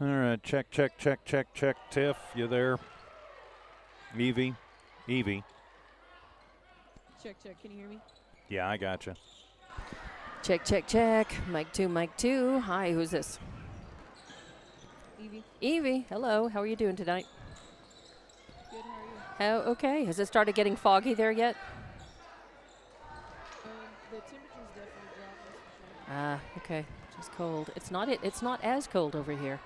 All right, check. Tiff, you there? Evie? Evie? Check. Can you hear me? Yeah, I gotcha. Check. Mic 2. Hi, who's this? Evie. Evie, hello. How are you doing tonight? Good, how are you? Okay. Has it started getting foggy there yet? The temperature's definitely dropped, that's for sure. Ah, okay. Just cold. It's not as cold over here.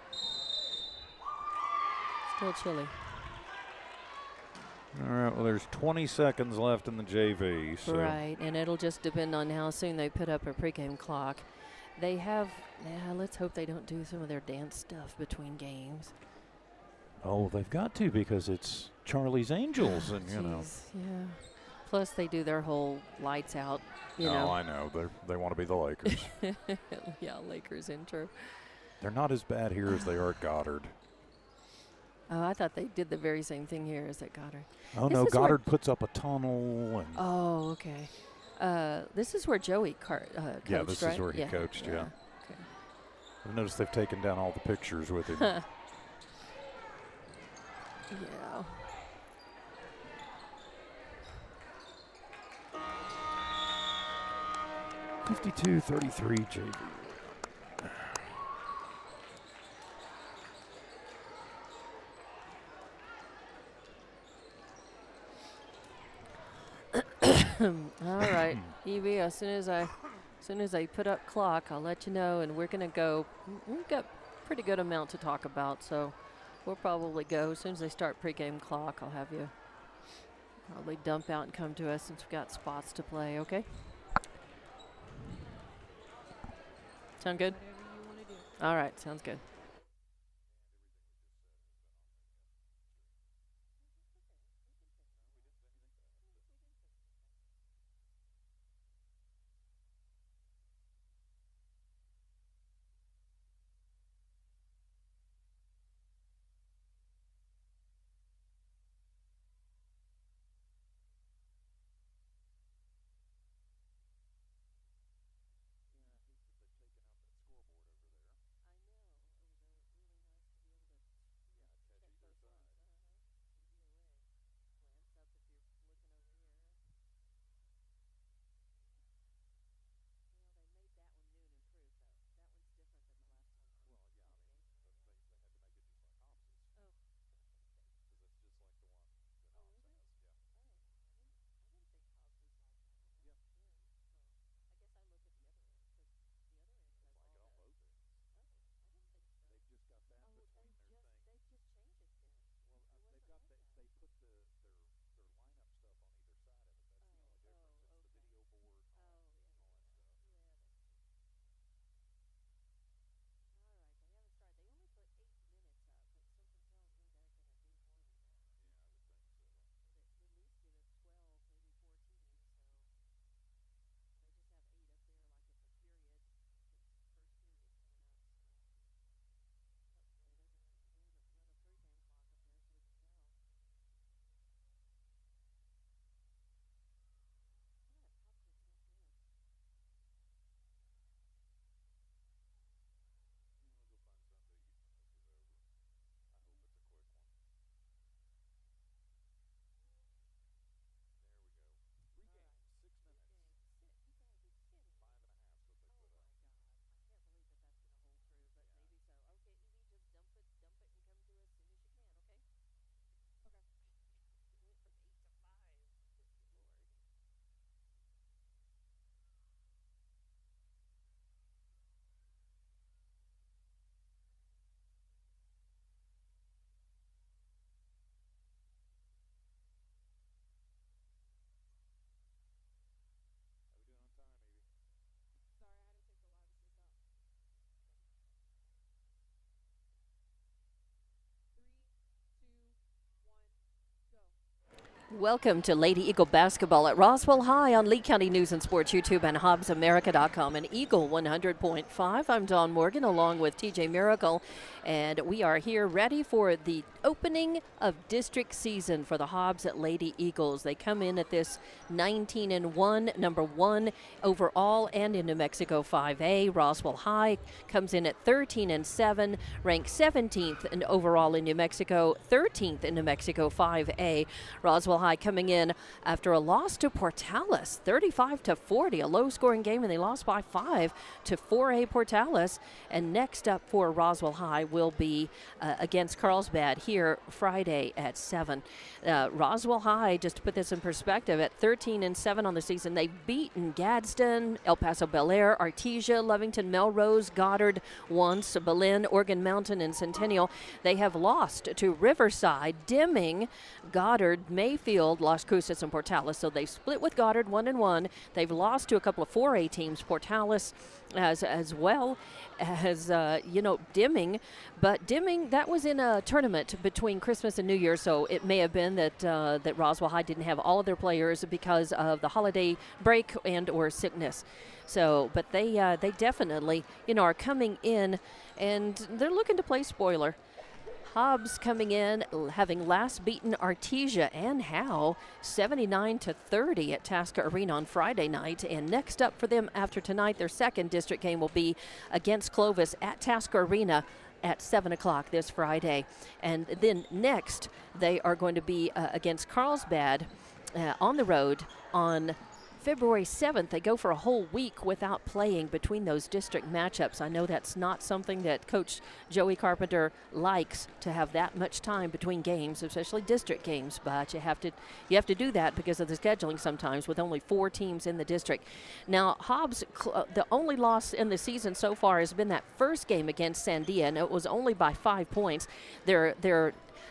Still chilly. All right, well, there's 20 seconds left in the JV. So. Right, and it'll just depend on how soon they put up a pregame clock. They have, let's hope they don't do some of their dance stuff between games. Oh, they've got to because it's Charlie's Angels, and you know. Yeah. Plus, they do their whole lights out. You Oh, know. I know. They want to be the Lakers. Yeah, Lakers intro. They're not as bad here as they are at Goddard. Oh, I thought they did the very same thing here as at Goddard. Oh, no, Goddard puts up a tunnel. And oh, okay. This is where Joey coached, yeah, this right? is where he coached, yeah. Okay. I've noticed they've taken down all the pictures with him. Yeah. 52-33 JV. All right, Evie. As soon as I put up clock, I'll let you know, and we're gonna go. We've got pretty good amount to talk about, so we'll probably go as soon as they start pregame clock. I'll have you probably dump out and come to us since we've got spots to play. Okay. Sound good? Whatever you want to do. All right, sounds good. Welcome to Lady Eagle basketball at Roswell High on Lee County News and Sports YouTube and HobbsAmerica.com and Eagle 100.5. I'm Dawn Morgan along with TJ Miracle, and we are here ready for the opening of district season for the Hobbs at Lady Eagles. They come in at this 19-1, number 1 overall and in New Mexico 5A. Roswell High comes in at 13-7, ranked 17th in overall in New Mexico, 13th in New Mexico 5A. Roswell High coming in after a loss to Portales, 35-40, a low-scoring game, and they lost by 5 to 4A Portales. And next up for Roswell High will be against Carlsbad here Friday at 7. Roswell High, just to put this in perspective, at 13-7 on the season, they've beaten Gadsden, El Paso Bel Air, Artesia, Lovington, Melrose, Goddard once, Belen, Oregon Mountain, and Centennial. They have lost to Riverside, Deming, Goddard, Mayfield, Las Cruces, and Portales. So they've split with Goddard 1-1. They've lost to a couple of 4A teams, Portales as well as, Deming. But Deming, that was in a tournament between Christmas and New Year, so it may have been that Roswell High didn't have all of their players because of the holiday break and or sickness. So, but they definitely, are coming in, and they're looking to play spoiler. Hobbs coming in, having last beaten Artesia and Howe 79-30 at Tasca Arena on Friday night. And next up for them after tonight, their second district game will be against Clovis at Tasca Arena at 7 o'clock this Friday. And then next, they are going to be against Carlsbad on the road on February 7th. They go for a whole week without playing between those district matchups. I know that's not something that Coach Joey Carpenter likes, to have that much time between games, especially district games, but you have to do that because of the scheduling sometimes with only 4 teams in the district. Now, Hobbs, the only loss in the season so far has been that first game against Sandia, and it was only by 5 points.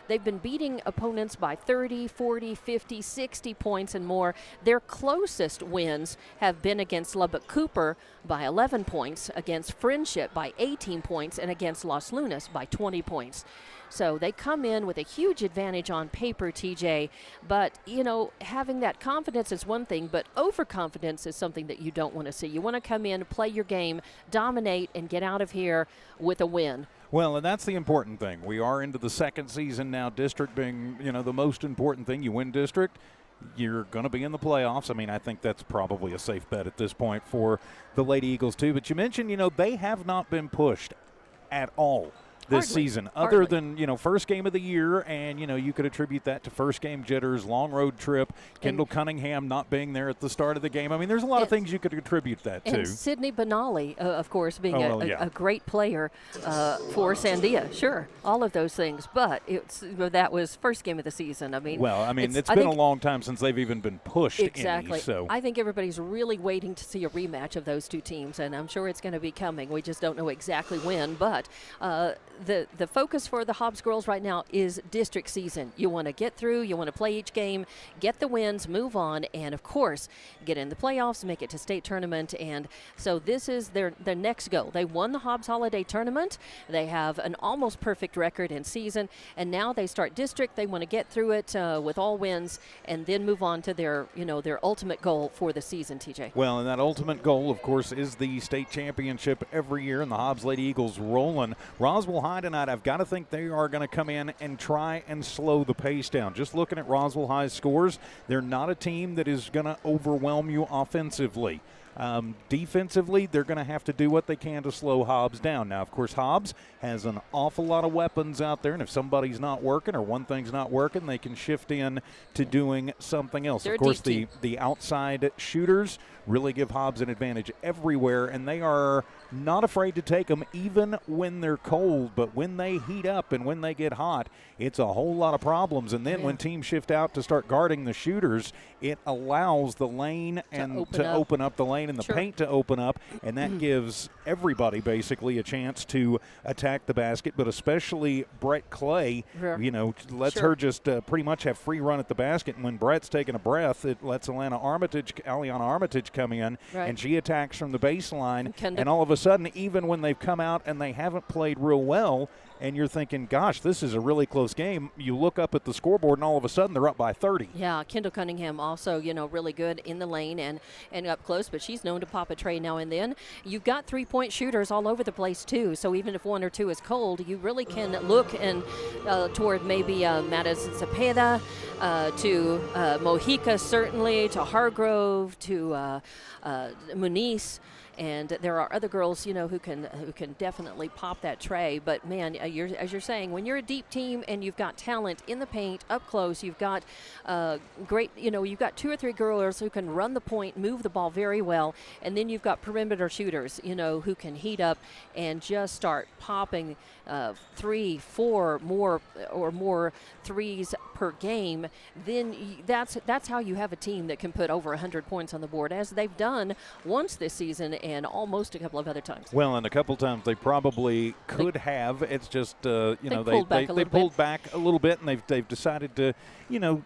They've been beating opponents by 30, 40, 50, 60 points and more. Their closest wins have been against Lubbock Cooper by 11 points, against Friendship by 18 points, and against Los Lunas by 20 points. So they come in with a huge advantage on paper, TJ. But, having that confidence is one thing, but overconfidence is something that you don't want to see. You want to come in, play your game, dominate, and get out of here with a win. Well, and that's the important thing. We are into the second season now, district being, the most important thing. You win district, you're going to be in the playoffs. I mean, I think that's probably a safe bet at this point for the Lady Eagles, too. But you mentioned, they have not been pushed at all this season, other than, first game of the year, and, you could attribute that to first game jitters, long road trip, Kendall Cunningham not being there at the start of the game. I mean, there's a lot of things you could attribute that to. And Sydney Benali, of course, being a great player for Sandia. Sure, all of those things, but that was first game of the season. I mean, it's been a long time since they've even been pushed. Exactly. So I think everybody's really waiting to see a rematch of those two teams, and I'm sure it's going to be coming. We just don't know exactly when, but the focus for the Hobbs girls right now is district season. You want to get through, you want to play each game, get the wins, move on, and of course, get in the playoffs, make it to state tournament. And so this is their next goal. They won the Hobbs Holiday Tournament. They have an almost perfect record in season, and now they start district. They want to get through it with all wins and then move on to their ultimate goal for the season, TJ. Well, and that ultimate goal, of course, is the state championship every year, and the Hobbs Lady Eagles rolling. Roswell High tonight, I've got to think they are going to come in and try and slow the pace down. Just looking at Roswell High's scores, they're not a team that is going to overwhelm you offensively. Defensively, they're going to have to do what they can to slow Hobbs down. Now, of course, Hobbs has an awful lot of weapons out there, and if somebody's not working or one thing's not working, they can shift in to doing something else. They're of course, the outside shooters really give Hobbs an advantage everywhere, and they are not afraid to take them even when they're cold. But when they heat up and when they get hot, it's a whole lot of problems. And then when teams shift out to start guarding the shooters, it allows the lane to open up the lane and the paint to open up, and that gives everybody basically a chance to attack the basket, but especially Brett Clay, lets her just pretty much have free run at the basket. And when Brett's taking a breath, it lets Aliana Armitage come in, and she attacks from the baseline. And all of a sudden, even when they've come out and they haven't played real well, and you're thinking, gosh, this is a really close game. You look up at the scoreboard, and all of a sudden they're up by 30. Yeah, Kendall Cunningham also, really good in the lane and up close, but she's known to pop a tray now and then. You've got three-point shooters all over the place, too, so even if one or two is cold, you really can look and toward maybe Madison Cepeda, to Mojica, certainly, to Hargrove, to Muniz. And there are other girls, who can definitely pop that tray. But man, as you're saying, when you're a deep team and you've got talent in the paint, up close, you've got great, you've got two or three girls who can run the point, move the ball very well, and then you've got perimeter shooters, who can heat up and just start popping 3, 4 more threes per game. Then that's how you have a team that can put over 100 points on the board, as they've done once this season and almost a couple of other times. Well, and a couple times they probably could have. It's just they pulled back a little bit, and they've decided to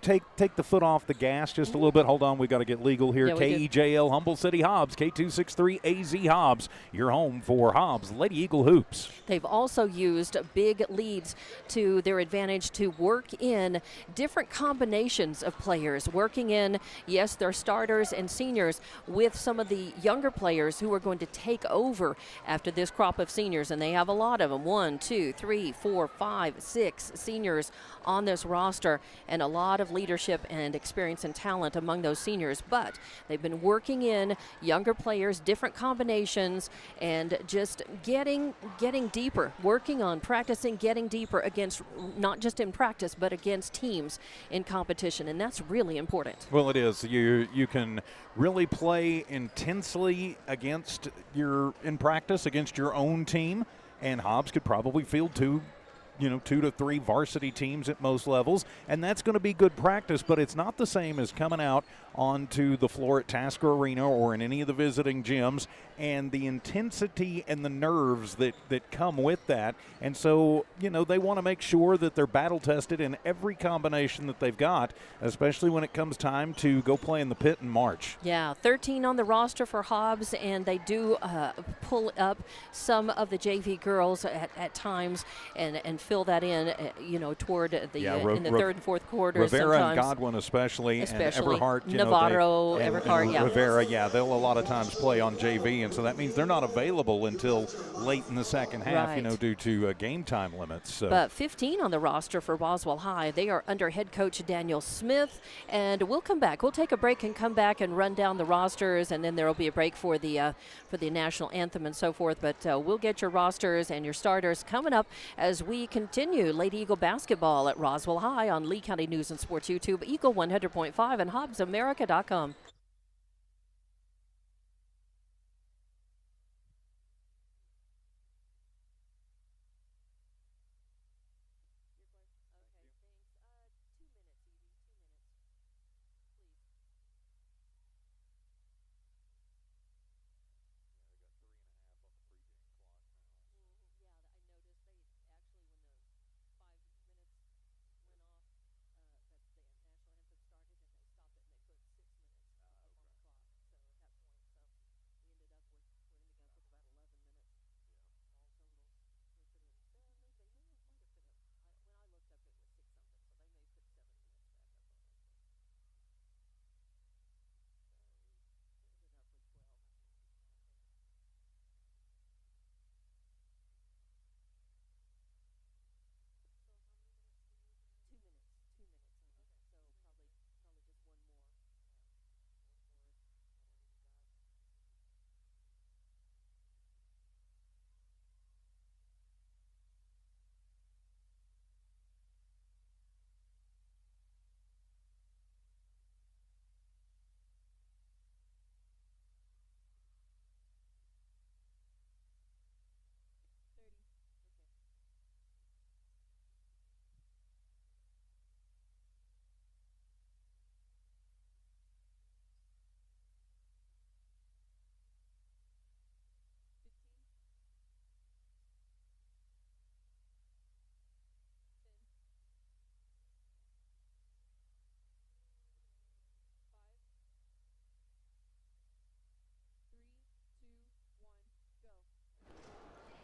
take the foot off the gas just a little bit. Hold on, we got to get legal here. Yeah, KEJL Humboldt City Hobbs, K263AZ Hobbs, your home for Hobbs Lady Eagle hoops. They've also used big leads to their advantage to work in different combinations of players, working in, yes, their starters and seniors with some of the younger players who are going to take over after this crop of seniors, and they have a lot of them. 1, 2, 3, 4, 5, 6 seniors on this roster, and a lot of leadership and experience and talent among those seniors. But they've been working in younger players, different combinations, and just getting deeper, working on practicing, getting deeper against, not just in practice, but against teams in competition, and that's really important. Well, it is. You can really play intensely in practice against your own team, and Hobbs could probably field 2 to 3 varsity teams at most levels, and that's going to be good practice, but it's not the same as coming out onto the floor at Tasker Arena or in any of the visiting gyms, and the intensity and the nerves that come with that. And so, they want to make sure that they're battle tested in every combination that they've got, especially when it comes time to go play in the pit in March. Yeah, 13 on the roster for Hobbs, and they do pull up some of the JV girls at times and fill that in, toward the in the third and fourth quarters. Rivera sometimes. and Godwin especially and Everhart. Navarro, Everhart, yeah. Rivera, they'll a lot of times play on JV, and so that means they're not available until late in the second half, right. Due to game time limits. So. But 15 on the roster for Roswell High. They are under head coach Daniel Smith, and we'll come back. We'll take a break and come back and run down the rosters, and then there will be a break for the national anthem and so forth. But we'll get your rosters and your starters coming up as we continue Lady Eagle basketball at Roswell High on Lee County News and Sports YouTube, Eagle 100.5 and HobbsAmerica.com.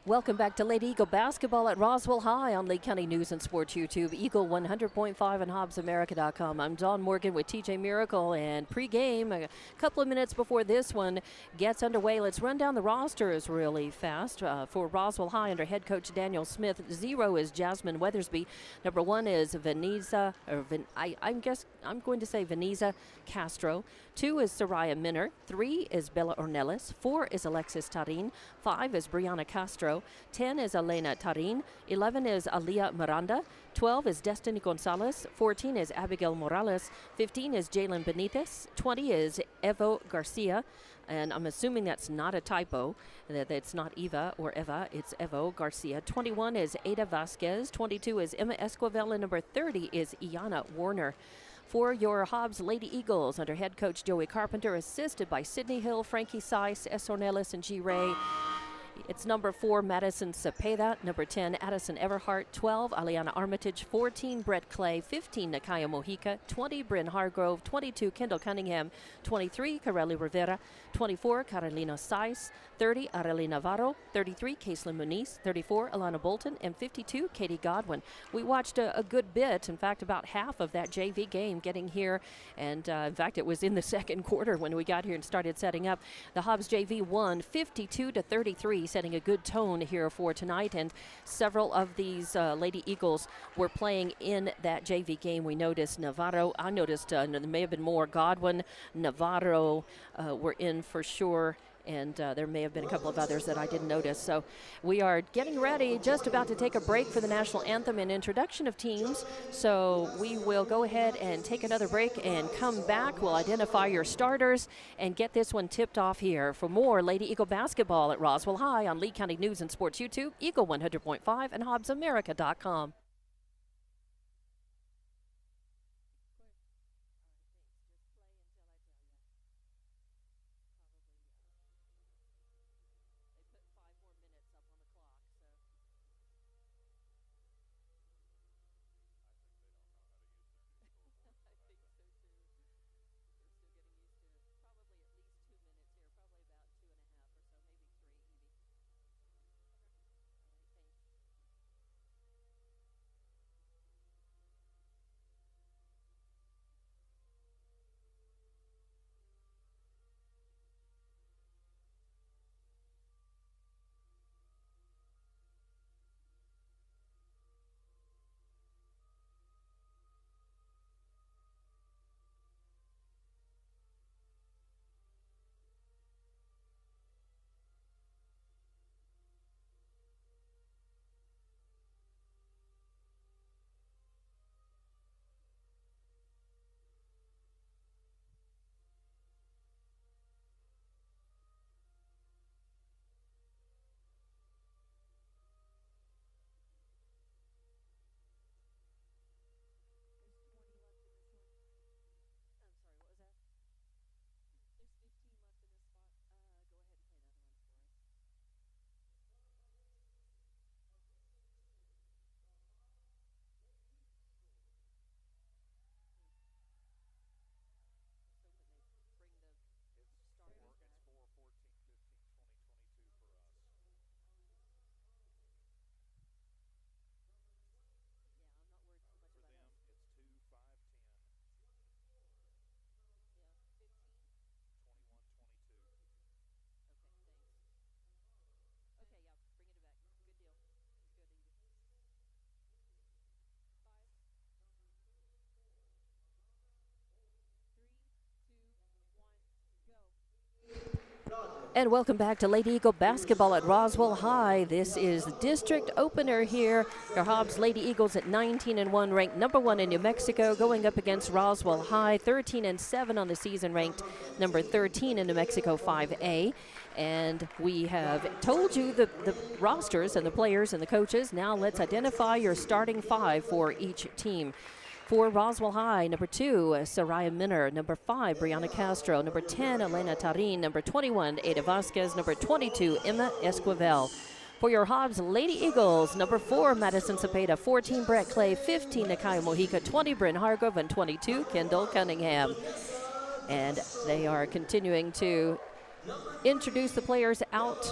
Welcome back to Lady Eagle basketball at Roswell High on Lake County News and Sports YouTube, Eagle 100.5 and HobbsAmerica.com. I'm Dawn Morgan with TJ Miracle, and pregame, a couple of minutes before this one gets underway. Let's run down the rosters really fast. For Roswell High under head coach Daniel Smith, 0 is Jasmine Weathersby. Number 1 is Veniza, I'm going to say Veniza Castro. 2 is Soraya Minner. 3 is Bella Ornelas. 4 is Alexis Tarin. 5 is Brianna Castro. 10 is Elena Tarin. 11 is Alia Miranda. 12 is Destiny Gonzalez. 14 is Abigail Morales. 15 is Jalen Benitez. 20 is Evo Garcia. And I'm assuming that's not a typo, that it's not Eva or Eva, it's Evo Garcia. 21 is Ada Vasquez. 22 is Emma Esquivel. And number 30 is Iana Warner. For your Hobbs Lady Eagles, under head coach Joey Carpenter, assisted by Sydney Hill, Frankie Seiss, S. Ornelas, and G. Ray. It's number 4, Madison Cepeda. Number 10, Addison Everhart. 12, Aliana Armitage. 14, Brett Clay. 15, Nakaya Mojica. 20, Bryn Hargrove. 22, Kendall Cunningham. 23, Carelli Rivera. 24, Carolina Seiss. 30, Arely Navarro. 33, Caitlin Muniz. 34, Alana Bolton. And 52, Katie Godwin. We watched a good bit, in fact, about half of that JV game getting here. And in fact, it was in the second quarter when we got here and started setting up. The Hobbs JV won 52-33, setting a good tone here for tonight. And several of these Lady Eagles were playing in that JV game. We noticed Navarro. I noticed there may have been more. Godwin, Navarro were in for sure. And there may have been a couple of others that I didn't notice. So we are getting ready, just about to take a break for the national anthem and introduction of teams. So we will go ahead and take another break and come back. We'll identify your starters and get this one tipped off here. For more Lady Eagle basketball at Roswell High on Lee County News and Sports YouTube, Eagle 100.5 and HobbsAmerica.com. And welcome back to Lady Eagle basketball at Roswell High. This is the district opener here. Your Hobbs Lady Eagles at 19-1, ranked number 1 in New Mexico, going up against Roswell High, 13-7 on the season, ranked number 13 in New Mexico 5A. And we have told you the rosters and the players and the coaches. Now let's identify your starting 5 for each team. For Roswell High, number 2, Soraya Minner. Number 5, Brianna Castro. Number 10, Elena Tarin. Number 21, Ada Vasquez. Number 22, Emma Esquivel. For your Hobbs Lady Eagles, number 4, Madison Cepeda. 14, Brett Clay. 15, Nakaya Mojica. 20, Bryn Hargrove. And 22, Kendall Cunningham. And they are continuing to introduce the players out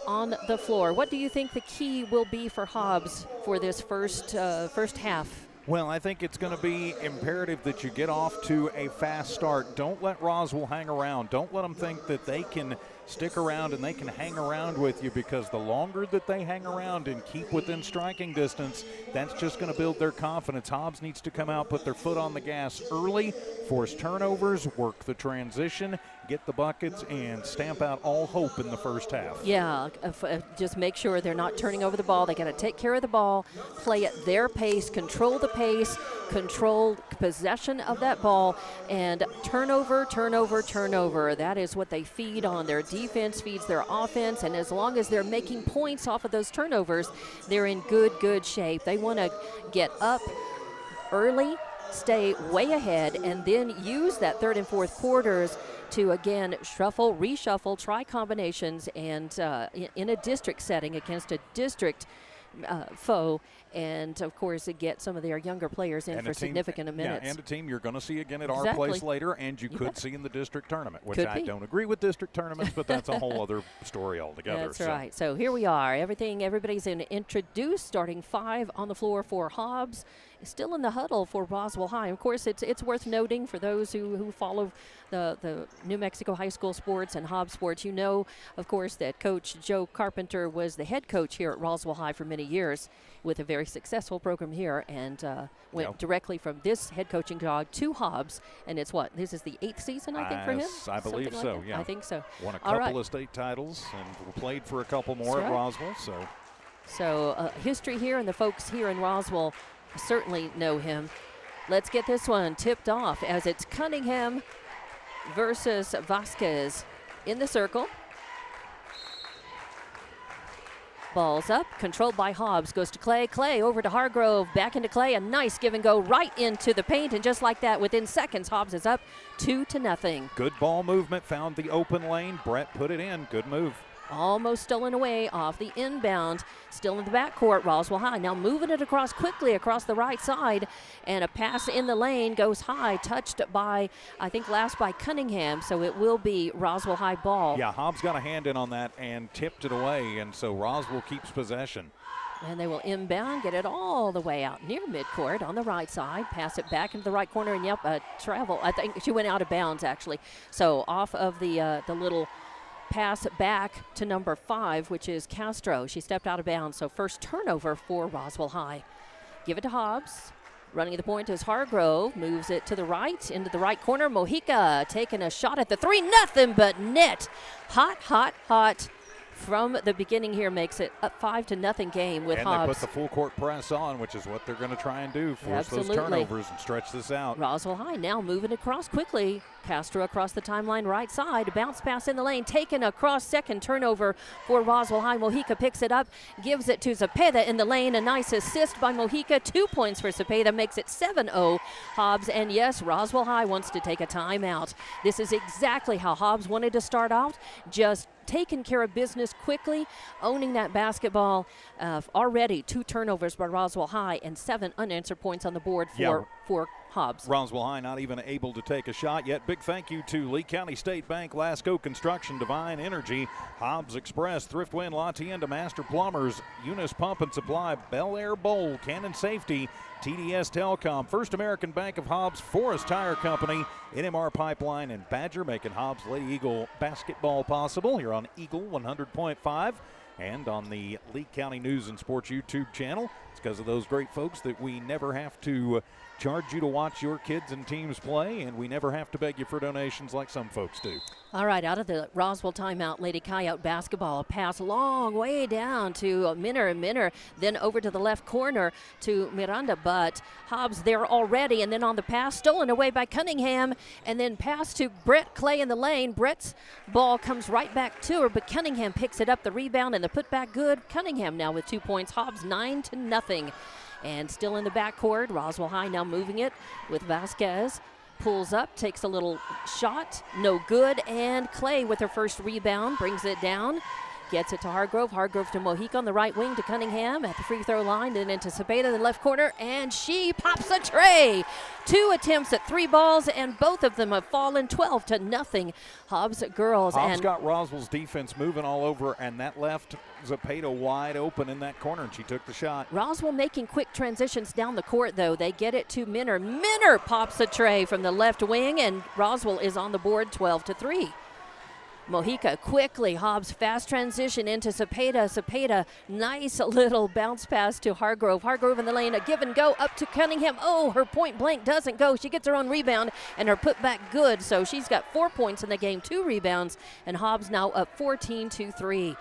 on the floor. What do you think the key will be for Hobbs for this first half? Well, I think it's going to be imperative that you get off to a fast start. Don't let Roswell hang around. Don't let them think that they can stick around and they can hang around with you, because the longer that they hang around and keep within striking distance, that's just going to build their confidence. Hobbs needs to come out, put their foot on the gas early, force turnovers, work the transition, get the buckets, and stamp out all hope in the first half. Yeah, just make sure they're not turning over the ball. They got to take care of the ball, play at their pace, control the pace, control possession of that ball, and turnover. That is what they feed on. Their defense feeds their offense, and as long as they're making points off of those turnovers, they're in good shape. They want to get up early, stay way ahead, and then use that third and fourth quarters to, again, shuffle, reshuffle, try combinations, and in a district setting against a district foe, and of course get some of their younger players in for significant minutes. Yeah, and a team you're going to see again at our place later, and you could see in the district tournament, which I don't agree with district tournaments, but that's a whole other story altogether. That's right. So here we are. Everybody's introduced, starting 5 on the floor for Hobbs. Still in the huddle for Roswell High. Of course, it's worth noting for those who follow the New Mexico high school sports and Hobbs sports. You know, of course, that Coach Joe Carpenter was the head coach here at Roswell High for many years with a very successful program here, and went directly from this head coaching job to Hobbs. And it's this is the 8th season, I think, for him? I believe so, yeah. I think so. Won a couple of state titles and played for a couple more at Roswell. So history here, and the folks here in Roswell certainly know him. Let's get this one tipped off as it's Cunningham versus Vasquez in the circle. Ball's up, controlled by Hobbs, goes to Clay. Clay over to Hargrove, back into Clay. A nice give and go right into the paint, and just like that, within seconds, Hobbs is up 2-0. Good ball movement, found the open lane. Brett put it in. Good move. Almost stolen away off the inbound. Still in the backcourt, Roswell High. Now moving it across quickly across the right side. And a pass in the lane goes high, touched by, I think, last by Cunningham. So it will be Roswell High ball. Yeah, Hobbs got a hand in on that and tipped it away. And so Roswell keeps possession. And they will inbound, get it all the way out near midcourt on the right side. Pass it back into the right corner. And, travel. I think she went out of bounds, actually. So off of the little pass back to number 5, which is Castro. She stepped out of bounds, so first turnover for Roswell High. Give it to Hobbs. Running the point is Hargrove. Moves it to the right, into the right corner. Mojica taking a shot at the 3. Nothing but net. Hot. From the beginning here, makes it a 5-0 game with Hobbs. And they put the full court press on, which is what they're going to try and do, force those turnovers and stretch this out. Roswell High now moving across quickly. Castro across the timeline right side. Bounce pass in the lane, taken across, second turnover for Roswell High. Mojica picks it up, gives it to Zepeda in the lane. A nice assist by Mojica. 2 points for Zepeda, makes it 7-0 Hobbs. And yes, Roswell High wants to take a timeout. This is exactly how Hobbs wanted to start out, just taking care of business quickly, owning that basketball. Already 2 turnovers by Roswell High and 7 unanswered points on the board for Hobbs. Roswell High not even able to take a shot yet. Big thank you to Lee County State Bank, Lasco Construction, Divine Energy, Hobbs Express, Thriftway, La Tienda, Master Plumbers, Eunice Pump and Supply, Bel Air Bowl, Cannon Safety, TDS Telecom, First American Bank of Hobbs, Forest Tire Company, NMR Pipeline, and Badger, making Hobbs Lady Eagle basketball possible here on Eagle 100.5 and on the Lee County News and Sports YouTube channel. It's because of those great folks that we never have to charge you to watch your kids and teams play, and we never have to beg you for donations like some folks do. All right, out of the Roswell timeout, Lady Coyote basketball. A pass long way down to Minner, then over to the left corner to Miranda, but Hobbs there already, and then on the pass, stolen away by Cunningham, and then pass to Brett Clay in the lane. Brett's ball comes right back to her, but Cunningham picks it up, the rebound, and the putback good. Cunningham now with 2 points. Hobbs 9-0. And still in the backcourt, Roswell High now moving it with Vasquez. Pulls up, takes a little shot, no good, and Clay with her first rebound brings it down. Gets it to Hargrove. Hargrove to Mojica on the right wing to Cunningham at the free throw line. Then into Cepeda in the left corner. And she pops a tray. 2 attempts at 3 balls, and both of them have fallen 12-0. Hobbs girls. Hobbs got Roswell's defense moving all over, and that left Cepeda wide open in that corner, and she took the shot. Roswell making quick transitions down the court, though. They get it to Minner. Minner pops a tray from the left wing, and Roswell is on the board 12-3. Mojica quickly, Hobbs fast transition into Cepeda. Cepeda, nice little bounce pass to Hargrove. Hargrove in the lane, a give and go up to Cunningham. Oh, her point blank doesn't go. She gets her own rebound, and her putback good. So she's got 4 points in the game, 2 rebounds, and Hobbs now up 14-3.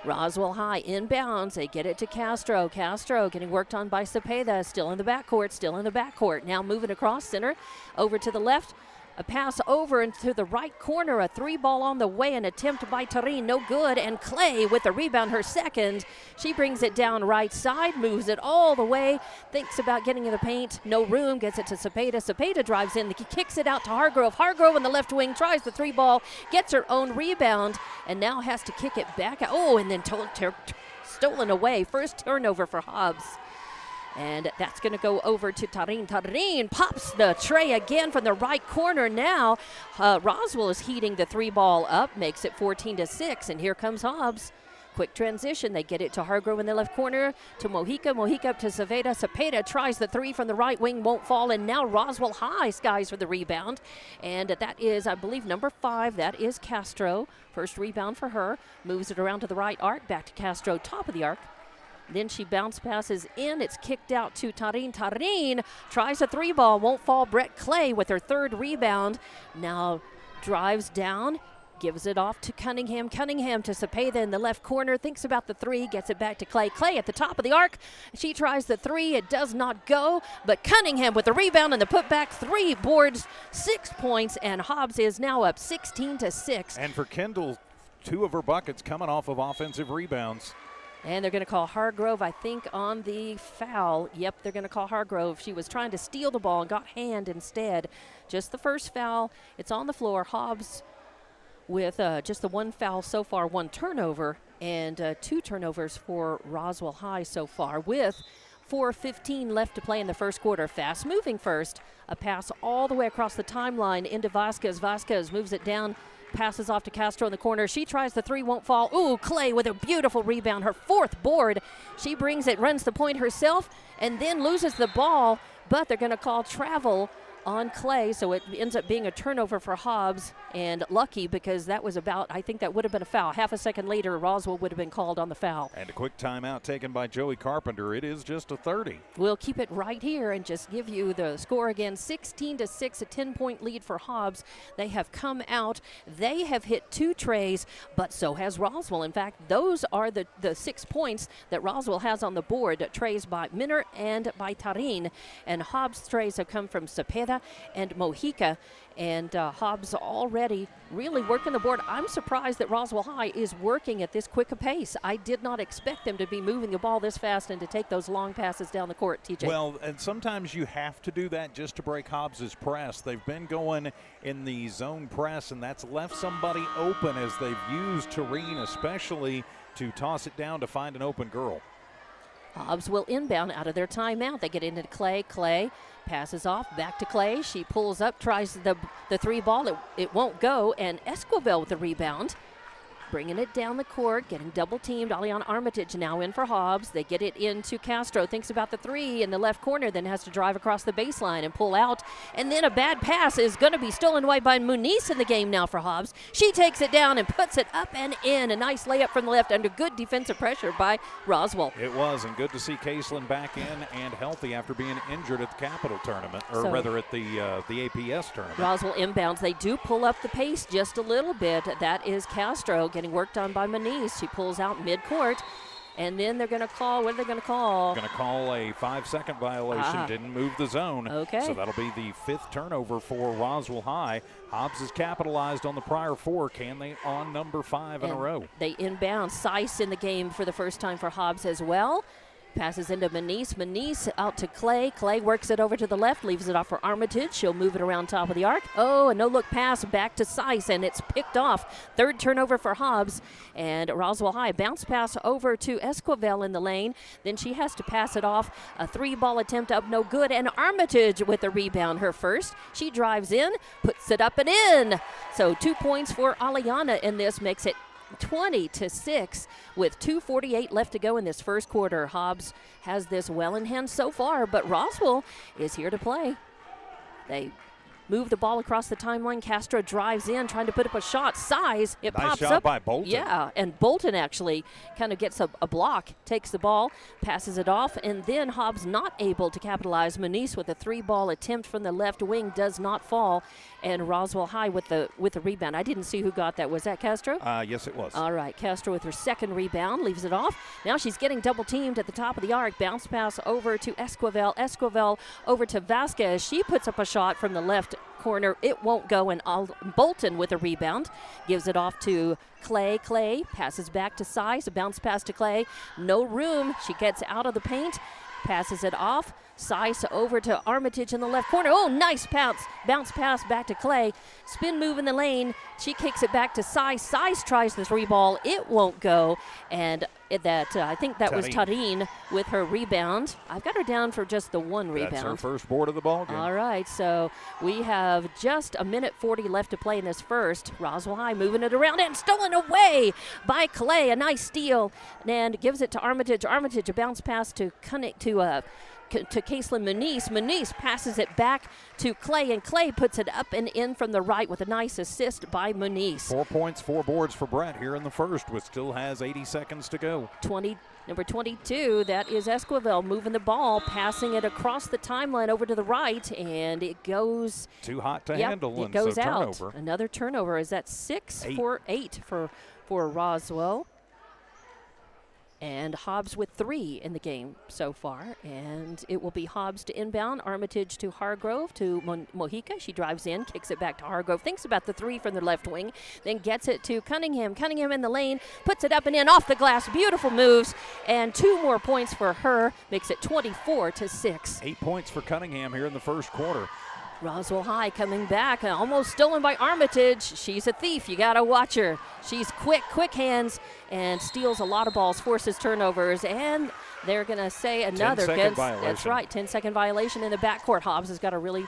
Roswell High inbounds. They get it to Castro. Castro getting worked on by Cepeda. Still in the backcourt. Now moving across center over to the left. A pass over into the right corner. A 3-ball on the way. An attempt by Tarin. No good. And Clay with the rebound, her second. She brings it down right side. Moves it all the way. Thinks about getting in the paint. No room. Gets it to Cepeda. Cepeda drives in. Kicks it out to Hargrove. Hargrove in the left wing. Tries the 3-ball. Gets her own rebound. And now has to kick it back. Oh, and then stolen away. First turnover for Hobbs. And that's going to go over to Tarin. Tarin pops the tray again from the right corner now. Roswell is heating the 3-ball up, makes it 14-6, and here comes Hobbs. Quick transition. They get it to Hargrove in the left corner, to Mojica. Mojica up to Cepeda. Cepeda tries the 3 from the right wing, won't fall, and now Roswell High skies for the rebound. And that is, I believe, number 5. That is Castro. First rebound for her. Moves it around to the right arc, back to Castro, top of the arc. Then she bounce passes in. It's kicked out to Tarin. Tarin tries a 3-ball, won't fall. Brett Clay with her 3rd rebound. Now drives down, gives it off to Cunningham. Cunningham to Cepeda in the left corner. Thinks about the 3, gets it back to Clay. Clay at the top of the arc. She tries the 3. It does not go. But Cunningham with the rebound and the putback. 3 boards, 6 points, and Hobbs is now up 16-6. And for Kendall, 2 of her buckets coming off of offensive rebounds. And they're going to call Hargrove, I think, on the foul. Yep, they're going to call Hargrove. She was trying to steal the ball and got hand instead. Just the first foul. It's on the floor. Hobbs with just the 1 foul so far, 1 turnover, and 2 turnovers for Roswell High so far, with 4:15 left to play in the first quarter. Fast moving first. A pass all the way across the timeline into Vasquez. Vasquez moves it down. Passes off to Castro in the corner. She tries the 3, won't fall. Ooh, Clay with a beautiful rebound. Her 4th board. She brings it, runs the point herself, and then loses the ball. But they're going to call travel on Clay, so it ends up being a turnover for Hobbs, and lucky because that was about, I think that would have been a foul. Half a second later, Roswell would have been called on the foul. And a quick timeout taken by Joey Carpenter. It is just a 30. We'll keep it right here and just give you the score again. 16-6, a 10-point lead for Hobbs. They have come out. They have hit 2 trays, but so has Roswell. In fact, those are the 6 points that Roswell has on the board. Trays by Minner and by Tarin. And Hobbs' trays have come from Cepeda and Mojica, and Hobbs already really working the board. I'm surprised that Roswell High is working at this quick a pace. I did not expect them to be moving the ball this fast and to take those long passes down the court, TJ. Well, and sometimes you have to do that just to break Hobbs' press. They've been going in the zone press, and that's left somebody open as they've used Tarin especially to toss it down to find an open girl. Hobbs will inbound out of their timeout. They get into Clay. Clay passes off, back to Clay. She pulls up, tries the 3-ball. It won't go, and Esquivel with the rebound. Bringing it down the court, getting double-teamed. Aliana Armitage now in for Hobbs. They get it into Castro. Thinks about the 3 in the left corner, then has to drive across the baseline and pull out. And then a bad pass is going to be stolen away by Muniz in the game now for Hobbs. She takes it down and puts it up and in. A nice layup from the left under good defensive pressure by Roswell. It was, and good to see Caselin back in and healthy after being injured at the Capital Tournament, or rather at the APS tournament. Roswell inbounds. They do pull up the pace just a little bit. That is Castro getting worked on by Muniz. She pulls out midcourt, and then they're going to call, what are they going to call? Going to call a 5-second violation. Didn't move the zone. Okay. So that'll be the 5th turnover for Roswell High. Hobbs has capitalized on the prior 4. Can they on number 5 in a row? They inbound. Seiss in the game for the first time for Hobbs as well. Passes into Manise. Manise out to Clay. Clay works it over to the left, leaves it off for Armitage. She'll move it around top of the arc. Oh, a no-look pass back to Seiss, and it's picked off. Third turnover for Hobbs. And Roswell High bounce pass over to Esquivel in the lane. Then she has to pass it off. A 3-ball attempt up, no good. And Armitage with the rebound, her first. She drives in, puts it up and in. So 2 points for Aliana in this, makes it 20-6 with 2:48 left to go in this first quarter. Hobbs has this well in hand so far, but Roswell is here to play. They move the ball across the timeline. Castro drives in, trying to put up a shot. Size, it nice pops shot up. by Bolton. Yeah, and Bolton actually kind of gets a block, takes the ball, passes it off, and then Hobbs not able to capitalize. Manise with a 3-ball attempt from the left wing does not fall, and Roswell High with the rebound. I didn't see who got that. Was that Castro? Yes, it was. All right, Castro with her second rebound, leaves it off. Now she's getting double teamed at the top of the arc. Bounce pass over to Esquivel. Esquivel over to Vasquez. She puts up a shot from the left corner. It won't go, and Bolton with a rebound gives it off to Clay. Clay passes back to Seiss. A bounce pass to Clay. No room. She gets out of the paint, passes it off. Seiss over to Armitage in the left corner. Oh, nice bounce pass back to Clay. Spin move in the lane. She kicks it back to Seiss. Seiss tries the 3-ball. It won't go. And I think that was Tarin with her rebound. I've got her down for just the one rebound. That's her first board of the ball game. All right, so we have just a minute 40 left to play in this first. Roswell High moving it around and stolen away by Clay. A nice steal, and gives it to Armitage. Armitage, a bounce pass to Caitlin Manise. Manise passes it back to Clay, and Clay puts it up and in from the right with a nice assist by Manise. 4 points, 4 boards for Brett here in the first, which still has 80 seconds to go. Number 22, that is Esquivel moving the ball, passing it across the timeline over to the right, and it goes too hot to handle. It goes so out. Turnover. Another turnover. Is that 6 for 8 for Roswell? And Hobbs with 3 in the game so far. And it will be Hobbs to inbound, Armitage to Hargrove, to Mojica. She drives in, kicks it back to Hargrove, thinks about the 3 from the left wing, then gets it to Cunningham. Cunningham in the lane, puts it up and in, off the glass. Beautiful moves. And 2 more points for her, makes it 24-6. 8 points for Cunningham here in the first quarter. Roswell High coming back, almost stolen by Armitage. She's a thief. You got to watch her. She's quick hands, and steals a lot of balls, forces turnovers, and they're going to say another. 10-second violation. That's right, 10-second violation in the backcourt. Hobbs has got to really,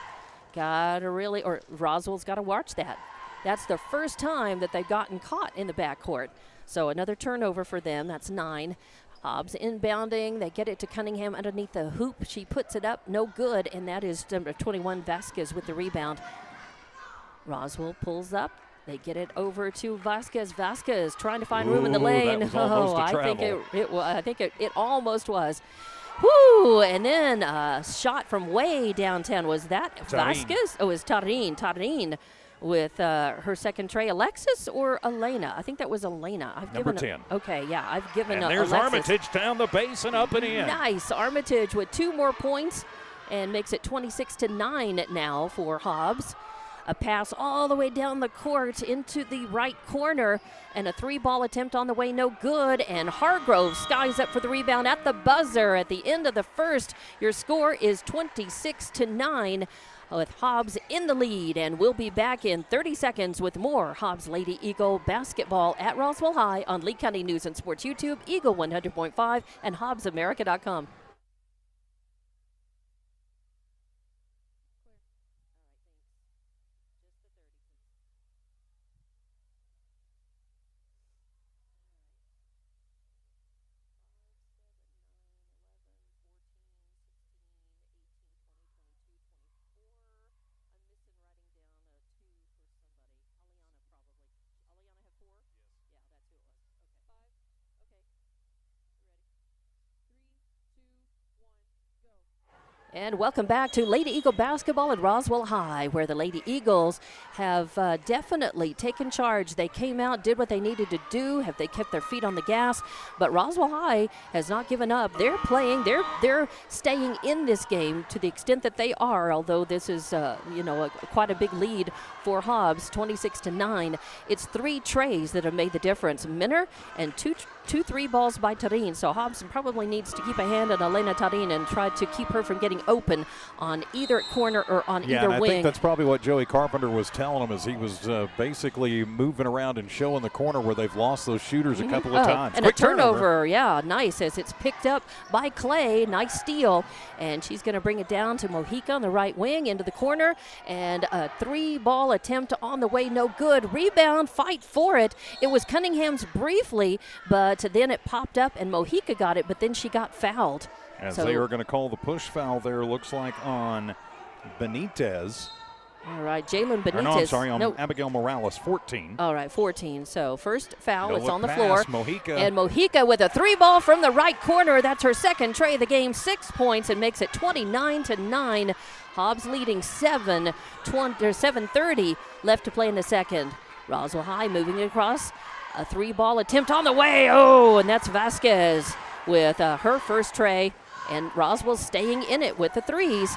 or Roswell's got to watch that. That's the first time that they've gotten caught in the backcourt. So another turnover for them. That's 9. Hobbs inbounding. They get it to Cunningham underneath the hoop. She puts it up. No good. And that is number 21, Vasquez, with the rebound. Roswell pulls up. They get it over to Vasquez. Vasquez trying to find room in the lane. That was almost a travel. I think it almost was. Whoo! And then a shot from way downtown. Was that Tarin. Vasquez? Oh, it was Tarin. Tarin with her second tray. Alexis or Elena? I think that was Elena. Number 10. Okay, yeah, I've given And there's Alexis. Armitage down the base and up and in. Nice. Armitage with 2 more points and makes it 26-9 now for Hobbs. A pass all the way down the court into the right corner, and a 3-ball attempt on the way, no good. And Hargrove skies up for the rebound at the buzzer at the end of the first. Your score is 26-9 with Hobbs in the lead, and we'll be back in 30 seconds with more Hobbs Lady Eagle basketball at Roswell High on Lee County News and Sports YouTube, Eagle 100.5, and HobbsAmerica.com. Two. And welcome back to Lady Eagle basketball at Roswell High, where the Lady Eagles have definitely taken charge. They came out, did what they needed to do. Have they kept their feet on the gas? But Roswell High has not given up. They're playing. They're staying in this game to the extent that they are. Although this is quite a big lead for Hobbs, 26-9. It's 3 trays that have made the difference. Minner and two 3 balls by Tarin. So Hobbs probably needs to keep a hand on Elena Tarin and try to keep her from getting open on either corner or on either and I wing. think that's probably what Joey Carpenter was telling him as he was basically moving around and showing the corner where they've lost those shooters a couple of times. And Quick a turnover, yeah, nice, as it's picked up by Clay. Nice steal, and she's going to bring it down to Mojica on the right wing into the corner, and a 3-ball attempt on the way, no good. Rebound, fight for it. It was Cunningham's briefly, but then it popped up, and Mojica got it, but then she got fouled. As they are going to call the push foul there, looks like on Benitez. All right, Jalen Benitez. No, I'm sorry, on Abigail Morales, 14. All right, 14. So first foul, No it's on the pass, floor. Mojica. And Mojica with a 3-ball from the right corner. That's her second tray of the game, 6 points, and makes it 29-9. Hobbs leading 7:30 left to play in the second. Roswell High moving across. A 3-ball attempt on the way. Oh, and that's Vasquez with her first tray. And Roswell staying in it with the threes.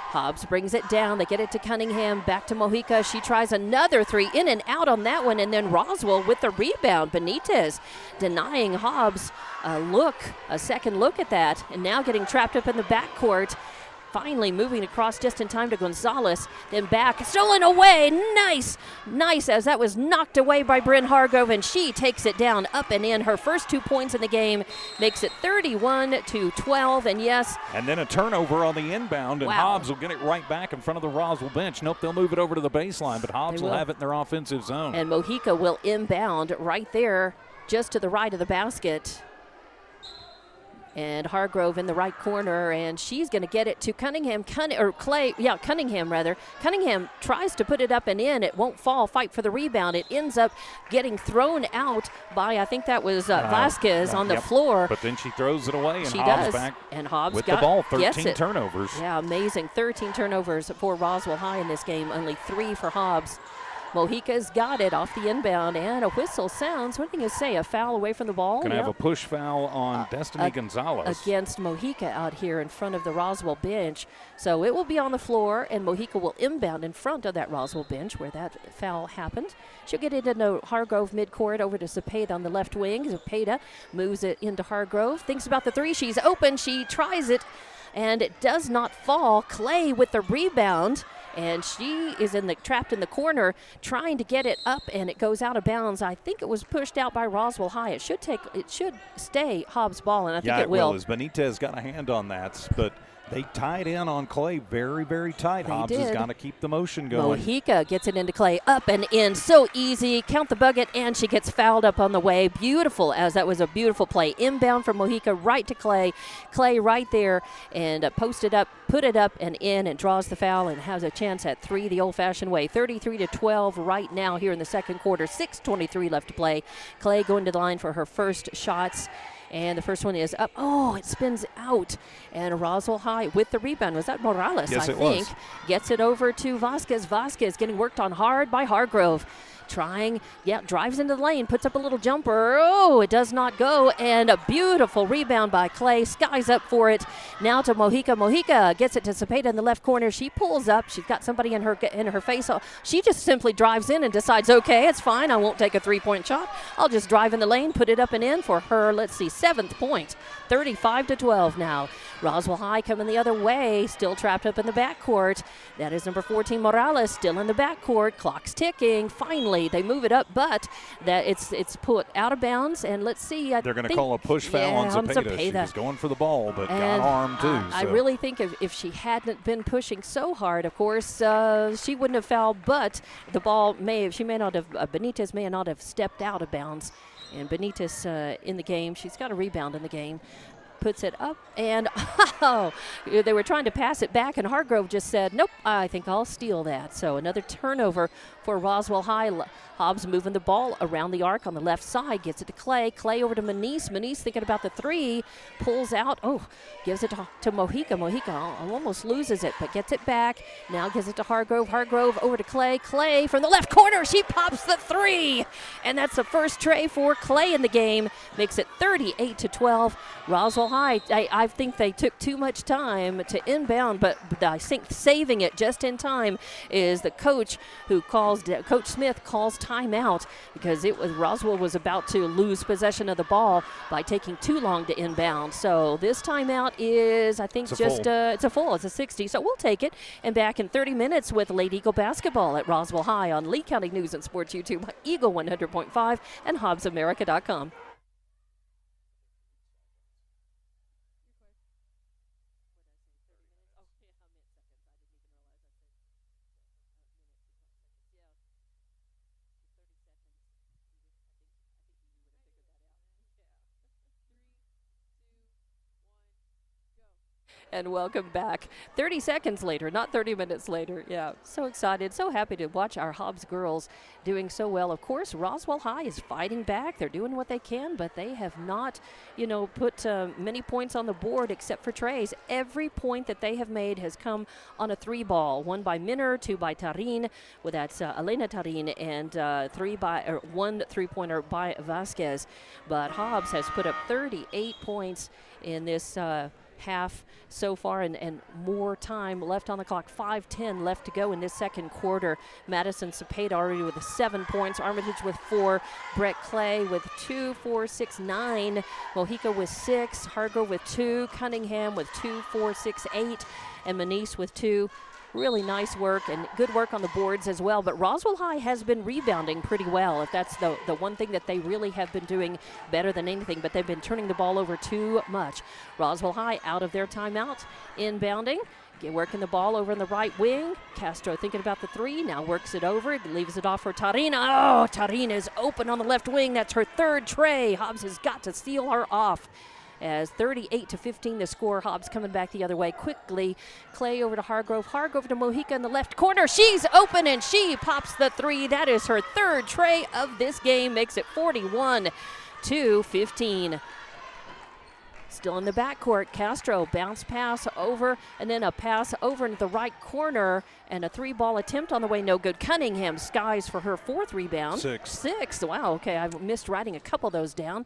Hobbs brings it down. They get it to Cunningham. Back to Mojica. She tries another 3. In and out on that one. And then Roswell with the rebound. Benitez denying Hobbs a second look at that. And now getting trapped up in the backcourt. Finally moving across just in time to Gonzalez. Then back. Stolen away. Nice as that was knocked away by Bryn Hargrove. And she takes it down up and in. Her first 2 points in the game makes it 31-12. And yes. And then a turnover on the inbound. And Wow. Hobbs will get it right back in front of the Roswell bench. Nope, they'll move it over to the baseline. But Hobbs will have it in their offensive zone. And Mojica will inbound right there just to the right of the basket. And Hargrove in the right corner, and she's going to get it to Cunningham. Cunningham rather. Cunningham tries to put it up and in. It won't fall. Fight for the rebound. It ends up getting thrown out by, I think that was Vasquez on the floor. But then she throws it away, and she Hobbs does. back and Hobbs with the ball. 13 it. turnovers. Yeah, amazing. 13 turnovers for Roswell High in this game. Only 3 for Hobbs. Mojica's got it off the inbound, and a whistle sounds. What do you say? A foul away from the ball? Going to have a push foul on Destiny Gonzalez. Against Mojica out here in front of the Roswell bench. So it will be on the floor, and Mojica will inbound in front of that Roswell bench where that foul happened. She'll get it into Hargrove midcourt over to Cepeda on the left wing. Cepeda moves it into Hargrove. Thinks about the 3. She's open. She tries it, and it does not fall. Clay with the rebound. And she is trapped in the corner trying to get it up, and it goes out of bounds. I think it was pushed out by Roswell High. It should stay Hobbs ball, and I think it will. As Benitez got a hand on that, but they tied in on Clay very, very tight. Hobbs has got to keep the motion going. Mojica gets it into Clay, up and in, so easy. Count the bucket, and she gets fouled up on the way. Beautiful, as that was a beautiful play. Inbound from Mojica right to Clay. Clay right there, and posted up, put it up and in, and draws the foul and has a chance at 3 the old-fashioned way. 33-12 right now here in the second quarter. 6:23 left to play. Clay going to the line for her first shots. And the first one is up. Oh, it spins out. And Roswell High with the rebound. Was that Morales, yes, I think? Gets it over to Vasquez. Vasquez getting worked on hard by Hargrove. Drives into the lane, puts up a little jumper. Oh, it does not go. And a beautiful rebound by Clay. Skies up for it. Now to Mojica. Mojica gets it to Cepeda in the left corner. She pulls up. She's got somebody in her face. She just simply drives in and decides, okay, it's fine. I won't take a 3-point shot. I'll just drive in the lane, put it up and in for her, 7th point. 35-12 now. Roswell High coming the other way, still trapped up in the backcourt. That is number 14, Morales, still in the backcourt. Clock's ticking. Finally, they move it up, but that it's put out of bounds. And let's see. They're going to call a push foul on Cepeda. She was going for the ball, but got harmed too. I really think if she hadn't been pushing so hard, of course, she wouldn't have fouled. But the ball Benitez may not have stepped out of bounds. And Benitez in the game, she's got a rebound in the game. puts it up, and they were trying to pass it back, and Hargrove just said, nope, I think I'll steal that. So another turnover for Roswell High. Hobbs moving the ball around the arc on the left side, gets it to Clay. Clay over to Manise. Manise thinking about the three, pulls out. Oh, gives it to Mojica. Mojica almost loses it, but gets it back. Now gives it to Hargrove. Hargrove over to Clay. Clay from the left corner. She pops the three, and that's the first tray for Clay in the game. Makes it 38-12. Roswell High, I think they took too much time to inbound, but I think saving it just in time is the coach who Coach Smith calls timeout because Roswell was about to lose possession of the ball by taking too long to inbound. So this timeout is, I think, it's a full. It's a 60, so we'll take it. And back in 30 minutes with Lady Eagle basketball at Roswell High on Lee County News and Sports YouTube, Eagle 100.5 and HobbsAmerica.com. And welcome back. 30 seconds later, not 30 minutes later. Yeah, so excited, so happy to watch our Hobbs girls doing so well. Of course, Roswell High is fighting back. They're doing what they can, but they have not, put many points on the board except for trays. Every point that they have made has come on a three ball. One by Minner, two by Tarin, well, that's Elena Tarin, and one three-pointer by Vasquez. But Hobbs has put up 38 points in this half so far, and more time left on the clock. 5:10 left to go in this second quarter. Madison Cepeda already with 7 points. Armitage with 4. Brett Clay with 2, 4, 6, 9. Mojica with 6. Hargrove with 2. Cunningham with 2, 4, 6, 8. And Manise with 2. Really nice work and good work on the boards as well. But Roswell High has been rebounding pretty well. If that's the one thing that they really have been doing better than anything, but they've been turning the ball over too much. Roswell High out of their timeout, inbounding. Working the ball over in the right wing. Castro thinking about the three, now works it over, leaves it off for Tarina. Oh, Tarina is open on the left wing. That's her third tray. Hobbs has got to steal her off. As 38-15 the score. Hobbs coming back the other way quickly. Clay over to Hargrove. Hargrove to Mojica in the left corner. She's open and she pops the three. That is her third tray of this game. Makes it 41-15. Still in the backcourt. Castro bounce pass over and then a pass over into the right corner and a three ball attempt on the way. No good. Cunningham skies for her fourth rebound. Six. Wow. Okay. I missed writing a couple of those down.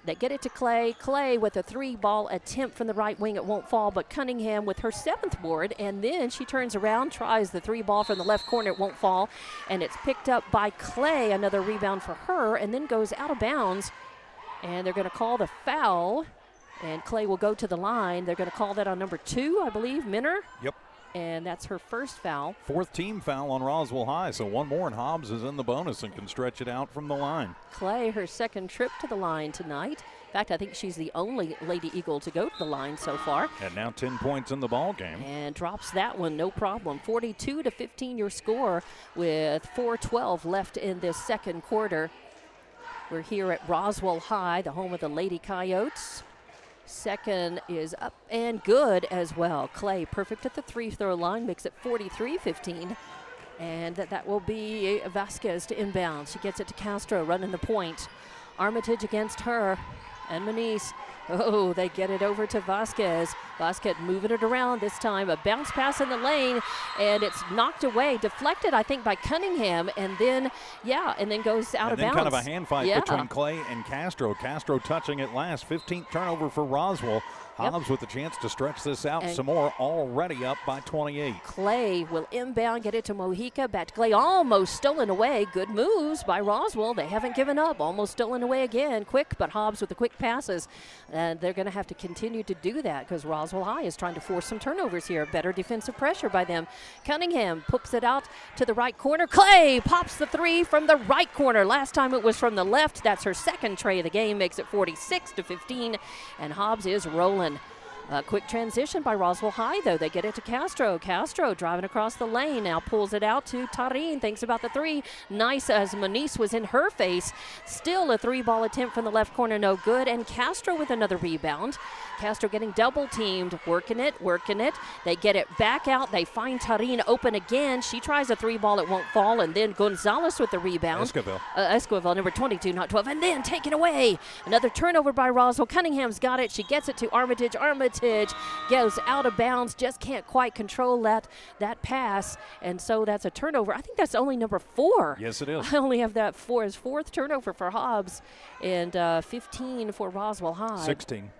They get it to Clay. Clay with a three-ball attempt from the right wing. It won't fall, but Cunningham with her seventh board. And then she turns around, tries the three-ball from the left corner. It won't fall. And it's picked up by Clay, another rebound for her, and then goes out of bounds. And they're going to call the foul. And Clay will go to the line. They're going to call that on number 2, I believe, Minner. Yep. And that's her first foul. Fourth team foul on Roswell High, so one more and Hobbs is in the bonus and can stretch it out from the line. Clay, her second trip to the line tonight. In fact, I think she's the only Lady Eagle to go to the line so far. And now 10 points in the ball game. And drops that one, no problem. 42-15 your score with 4:12 left in this second quarter. We're here at Roswell High, the home of the Lady Coyotes. Second is up and good as well. Clay perfect at the free-throw line, makes it 43-15. And that will be Vasquez to inbound. She gets it to Castro, running the point. Armitage against her. And Manise. Oh, they get it over to Vasquez. Vasquez moving it around this time. A bounce pass in the lane, and it's knocked away, deflected, I think, by Cunningham, and then goes out of bounds. And then kind of a hand fight between Clay and Castro. Castro touching it last. 15th turnover for Roswell. Hobbs with the chance to stretch this out some more, already up by 28. Clay will inbound, get it to Mojica, back to Clay, almost stolen away. Good moves by Roswell. They haven't given up, almost stolen away again. Quick, but Hobbs with the quick passes. And they're going to have to continue to do that because Roswell High is trying to force some turnovers here. Better defensive pressure by them. Cunningham poops it out to the right corner. Clay pops the three from the right corner. Last time it was from the left. That's her second tray of the game, makes it 46-15. And Hobbs is rolling. A quick transition by Roswell High, though. They get it to Castro. Castro driving across the lane. Now pulls it out to Tarin. Thinks about the three. Nice as Moniz was in her face. Still a three-ball attempt from the left corner. No good. And Castro with another rebound. Castro getting double teamed. Working it. They get it back out. They find Tarin open again. She tries a three-ball. It won't fall. And then Gonzalez with the rebound. Esquivel, number 22, not 12. And then taken away. Another turnover by Roswell. Cunningham's got it. She gets it to Armitage. Armitage goes out of bounds, just can't quite control that pass, and so that's a turnover. I think that's only number 4. Yes, it is. I only have that for his 4th turnover for Hobbs, and 15 for Roswell High.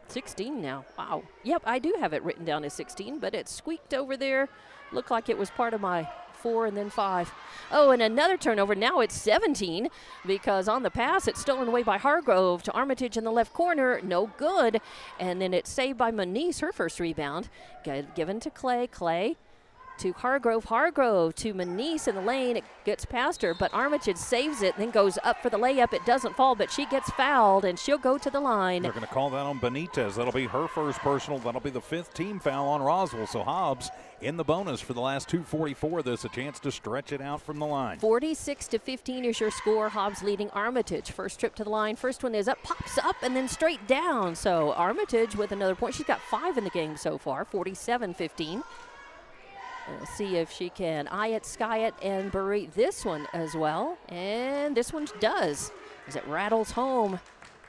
16 now. Wow. Yep, I do have it written down as 16, but it squeaked over there. Looked like it was part of my 4 and then 5. Oh, and another turnover. Now it's 17 because on the pass it's stolen away by Hargrove to Armitage in the left corner. No good. And then it's saved by Moniz, her first rebound. Given to Clay. Clay to Hargrove. Hargrove to Moniz in the lane. It gets past her, but Armitage saves it, then goes up for the layup. It doesn't fall, but she gets fouled, and she'll go to the line. They're going to call that on Benitez. That'll be her first personal. That'll be the 5th team foul on Roswell. So Hobbs in the bonus for the last 2:44. There's a chance to stretch it out from the line. 46-15 is your score. Hobbs leading Armitage. First trip to the line. First one is up, pops up, and then straight down. So Armitage with another point. She's got 5 in the game so far, 47-15. We'll see if she can eye it, sky it, and bury this one as well. And this one does, as it rattles home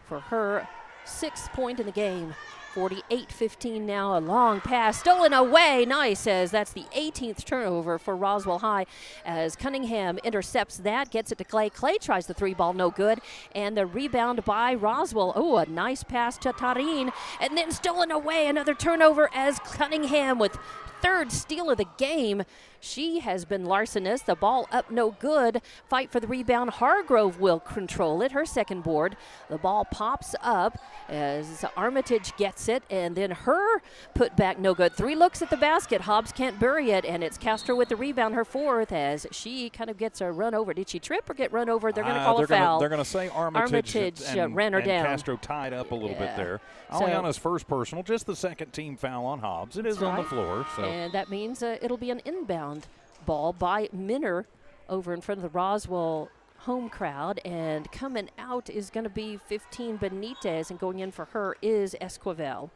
for her 6th point in the game. 48-15 now, a long pass, stolen away. Nice, as that's the 18th turnover for Roswell High, as Cunningham intercepts that, gets it to Clay. Clay tries the 3-ball, no good. And the rebound by Roswell. Oh, a nice pass to Tarin, and then stolen away. Another turnover as Cunningham with 3rd steal of the game. She has been larcenous. The ball up, no good. Fight for the rebound. Hargrove will control it. Her 2nd board. The ball pops up as Armitage gets it, and then her put back, no good. 3 looks at the basket. Hobbs can't bury it, and it's Castro with the rebound, her 4th, as she kind of gets a run over. Did she trip or get run over? They're going to call a foul. They're going to say Armitage ran her down. Castro tied up a little bit there. Aliana's first personal, just the 2nd team foul on Hobbs. It is on the floor. So. And that means it'll be an inbound ball by Minner over in front of the Roswell home crowd, and coming out is going to be 15 Benitez, and going in for her is Esquivel.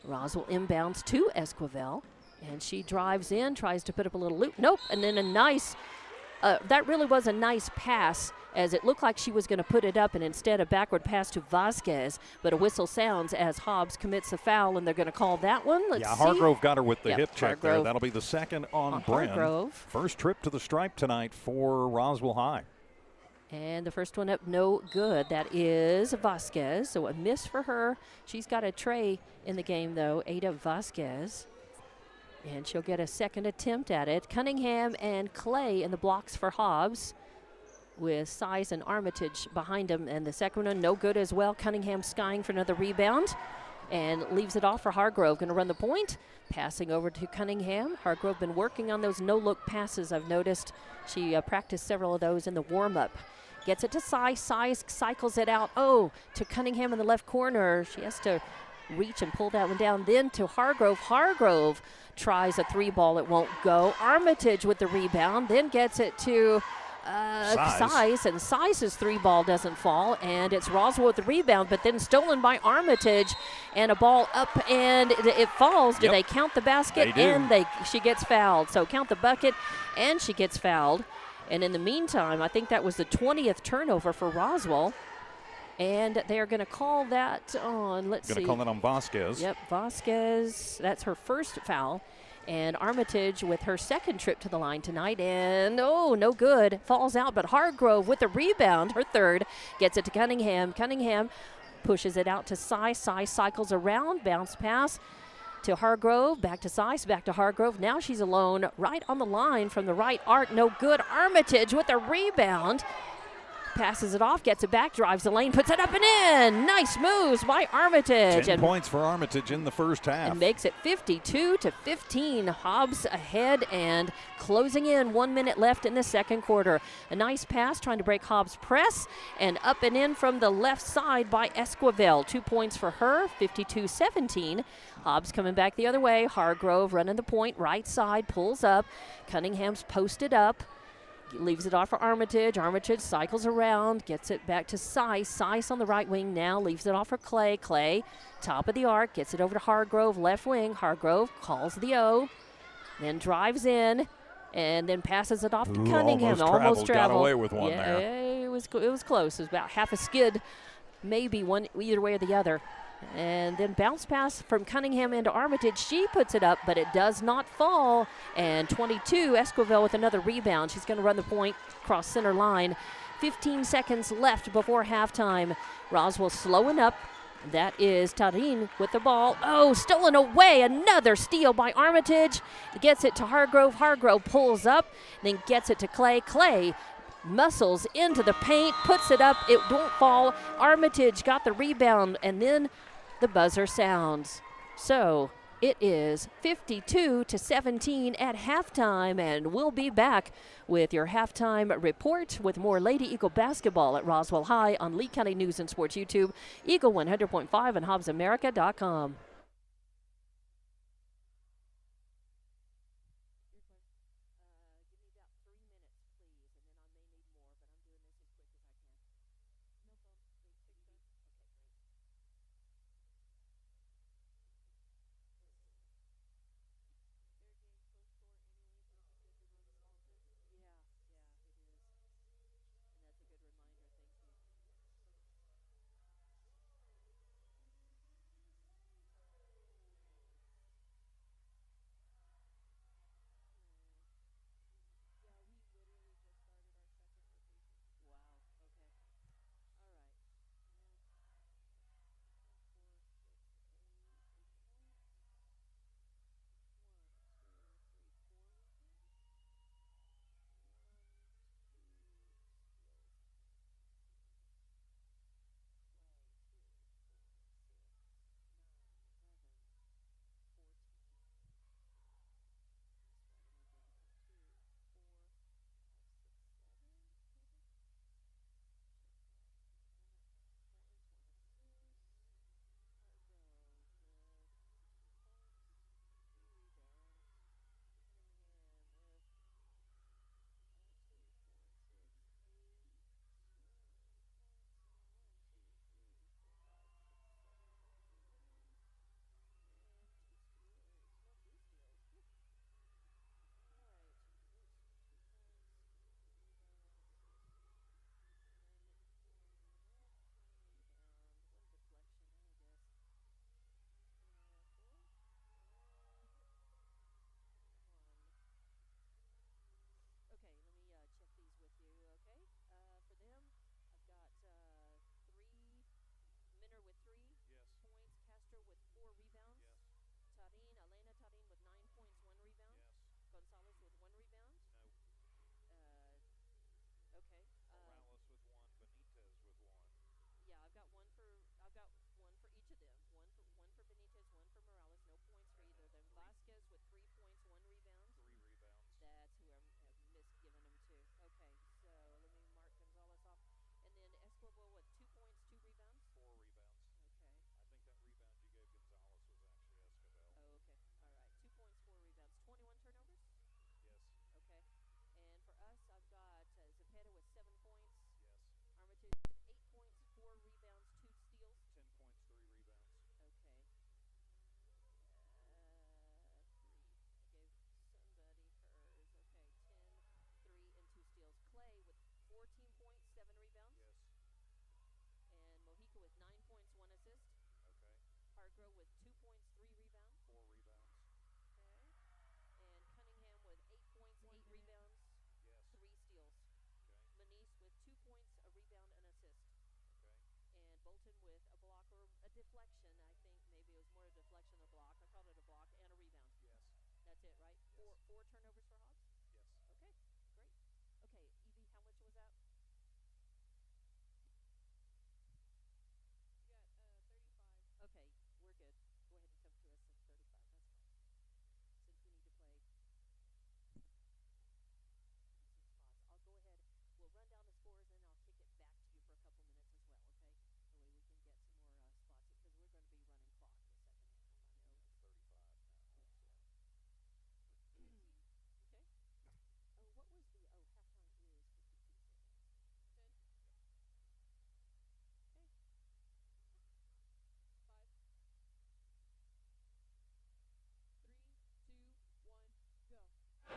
Roswell inbounds to Esquivel, and she drives in, tries to put up a little loop. Nope, and then a nice, that really was a nice pass, as it looked like she was going to put it up, and instead a backward pass to Vasquez, but a whistle sounds as Hobbs commits a foul, and they're going to call that one. Let's see. Hargrove got her with the hip check Hargrove. there. That'll be the 2nd on Bren. Hargrove. First trip to the stripe tonight for Roswell High. And the first one up, no good. That is Vasquez, so a miss for her. She's got a tray in the game, though, Ada Vasquez. And she'll get a 2nd attempt at it. Cunningham and Clay in the blocks for Hobbs, with Size and Armitage behind him. And the 2nd one, no good as well. Cunningham skying for another rebound and leaves it off for Hargrove. Going to run the point. Passing over to Cunningham. Hargrove been working on those no-look passes, I've noticed. She practiced several of those in the warm-up. Gets it to Size. Size cycles it out. Oh, to Cunningham in the left corner. She has to reach and pull that one down. Then to Hargrove. Hargrove tries a 3-ball. It won't go. Armitage with the rebound. Then gets it to Size, and Size's 3-ball doesn't fall, and it's Roswell with the rebound, but then stolen by Armitage, and a ball up, and it falls. Do they count the basket? They do. And she gets fouled. So count the bucket, and she gets fouled. And in the meantime, I think that was the 20th turnover for Roswell, and they're going to call that on, let's see. Going to call that on Vasquez. Yep, Vasquez, that's her first foul. And Armitage with her 2nd trip to the line tonight, and oh, no good. Falls out, but Hargrove with the rebound, her 3rd, gets it to Cunningham. Cunningham pushes it out to Size. Size cycles around, bounce pass to Hargrove, back to Size, back to Hargrove. Now she's alone right on the line from the right arc, no good. Armitage with the rebound. passes it off, gets it back, drives the lane, puts it up and in. Nice moves by Armitage. 10 points for Armitage in the first half. And makes it 52-15. Hobbs ahead and closing in. 1 minute left in the second quarter. A nice pass trying to break Hobbs' press, and up and in from the left side by Esquivel. 2 points for her, 52-17. Hobbs coming back the other way. Hargrove running the point, right side, pulls up. Cunningham's posted up. Leaves it off for Armitage. Armitage cycles around, gets it back to Seiss. Seiss on the right wing now, leaves it off for Clay. Clay, top of the arc, gets it over to Hargrove, left wing. Hargrove calls the O, then drives in, and then passes it off to Cunningham. Almost traveled. Got away with one there. It was close. It was about half a skid, maybe one either way or the other. And then bounce pass from Cunningham into Armitage. She puts it up, but it does not fall. And 22, Esquivel with another rebound. She's going to run the point across center line. 15 seconds left before halftime. Roswell slowing up. That is Tarin with the ball. Oh, stolen away. Another steal by Armitage. Gets it to Hargrove. Hargrove pulls up, then gets it to Clay. Clay muscles into the paint, puts it up. It won't fall. Armitage got the rebound, and then the buzzer sounds. So it is 52-17 at halftime, and we'll be back with your halftime report with more Lady Eagle basketball at Roswell High on Lee County News and Sports YouTube, Eagle 100.5 and HobbsAmerica.com.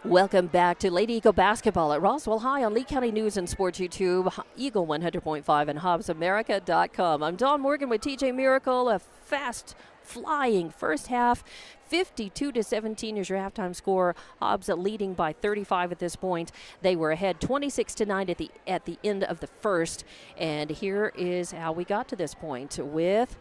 Welcome back to Lady Eagle basketball at Roswell High on Lee County News and Sports YouTube, Eagle 100.5 and HobbsAmerica.com. I'm Dawn Morgan with TJ Miracle. A fast flying first half, 52-17 is your halftime score. Hobbs leading by 35 at this point. They were ahead 26-9 at the end of the first. And here is how we got to this point with.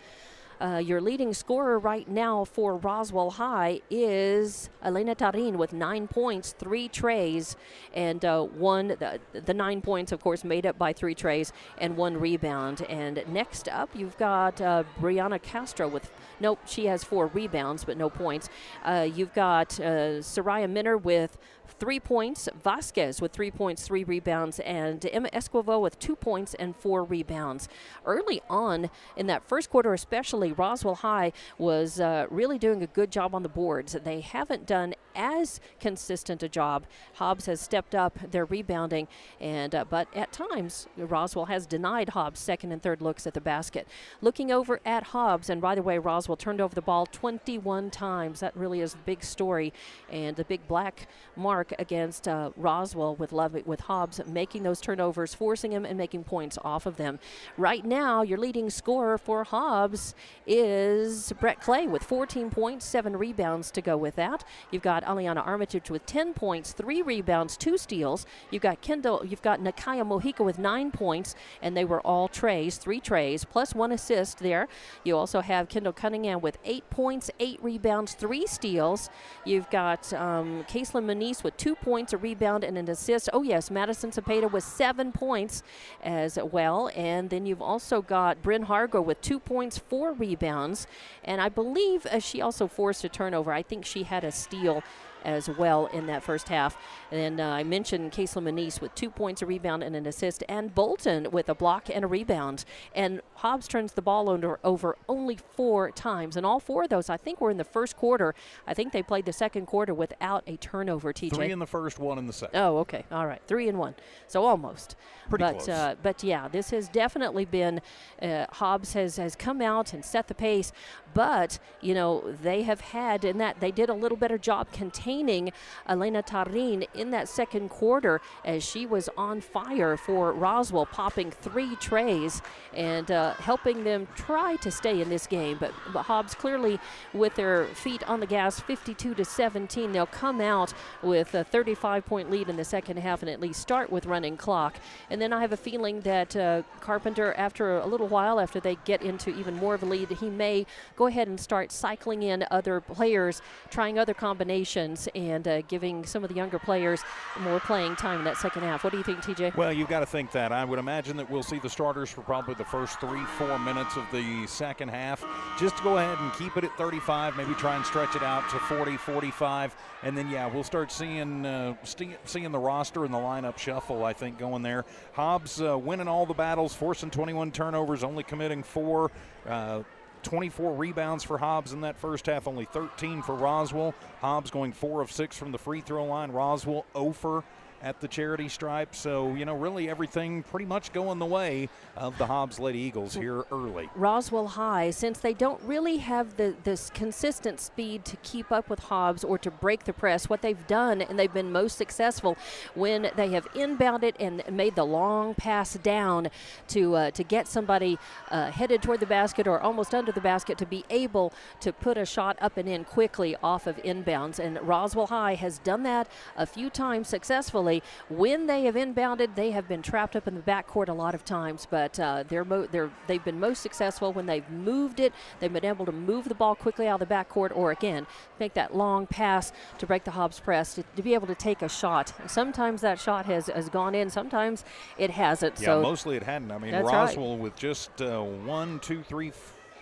Your leading scorer right now for Roswell High is Elena Tarin with 9 points, 3 trays, and the 9 points, of course, made up by 3 trays and 1 rebound. And next up, you've got Brianna Castro with, nope, she has 4 rebounds, but no points. You've got Soraya Minner with 3 points, Vasquez with 3 points, 3 rebounds, and Emma Esquivel with 2 points and 4 rebounds. Early on in that first quarter especially, Roswell High was really doing a good job on the boards. They haven't done as consistent a job. Hobbs has stepped up their rebounding, and but at times Roswell has denied Hobbs second and third looks at the basket. Looking over at Hobbs, and by the way, Roswell turned over the ball 21 times. That really is the big story, and the big black mark against Roswell with Hobbs making those turnovers, forcing him and making points off of them. Right now, your leading scorer for Hobbs is Brett Clay with 14 points, 7 rebounds to go with that. You've got Aliana Armitage with 10 points, 3 rebounds, 2 steals. You've got Nakaya Mojica with 9 points, and they were all trays, 3 trays, plus 1 assist there. You also have Kendall Cunningham with 8 points, 8 rebounds, 3 steals. You've got Kaislyn Manise with 2 points, a rebound, and an assist. Oh, yes, Madison Cepeda with 7 points as well. And then you've also got Bryn Hargo with 2 points, 4 rebounds. And I believe she also forced a turnover. I think she had a steal as well in that first half. And I mentioned Kaislyn Manise with 2 points, a rebound, and an assist, and Bolton with a block and a rebound. And Hobbs turns the ball over only 4 times, and all 4 of those, I think, were in the first quarter. I think they played the second quarter without a turnover, TJ. 3 in the first, 1 in the second. Oh, okay. All right. 3 and 1. So almost. Pretty close. But yeah, this has definitely been, Hobbs has come out and set the pace, but, you know, they have had, in that they did a little better job containing Elena Tarin in that second quarter as she was on fire for Roswell, popping 3 trays and helping them try to stay in this game. But Hobbs clearly with their feet on the gas, 52-17. They'll come out with a 35-point lead in the second half and at least start with running clock. And then I have a feeling that Carpenter, after a little while, after they get into even more of a lead, he may go ahead and start cycling in other players, trying other combinations, and giving some of the younger players more playing time in that second half. What do you think, TJ? Well, you've got to think that. I would imagine that we'll see the starters for probably the first 3-4 minutes of the second half, just to go ahead and keep it at 35, maybe try and stretch it out to 40, 45, and then, yeah, we'll start seeing the roster and the lineup shuffle, I think, going there. Hobbs winning all the battles, forcing 21 turnovers, only committing 4. 24 rebounds for Hobbs in that first half, only 13 for Roswell. Hobbs going 4 of 6 from the free throw line. Roswell 0 for at the charity stripe. So, you know, really everything pretty much going the way of the Hobbs Lady Eagles here early. Roswell High, since they don't really have this consistent speed to keep up with Hobbs or to break the press, what they've done, and they've been most successful when they have inbounded and made the long pass down to get somebody headed toward the basket or almost under the basket to be able to put a shot up and in quickly off of inbounds. And Roswell High has done that a few times successfully. When they have inbounded, they have been trapped up in the backcourt a lot of times, but they've been most successful when they've moved it. They've been able to move the ball quickly out of the backcourt, or again, make that long pass to break the Hobbs press, to be able to take a shot. Sometimes that shot has gone in, sometimes it hasn't. Yeah, so mostly it hadn't. I mean, that's Roswell right. With just 1, 2, 3,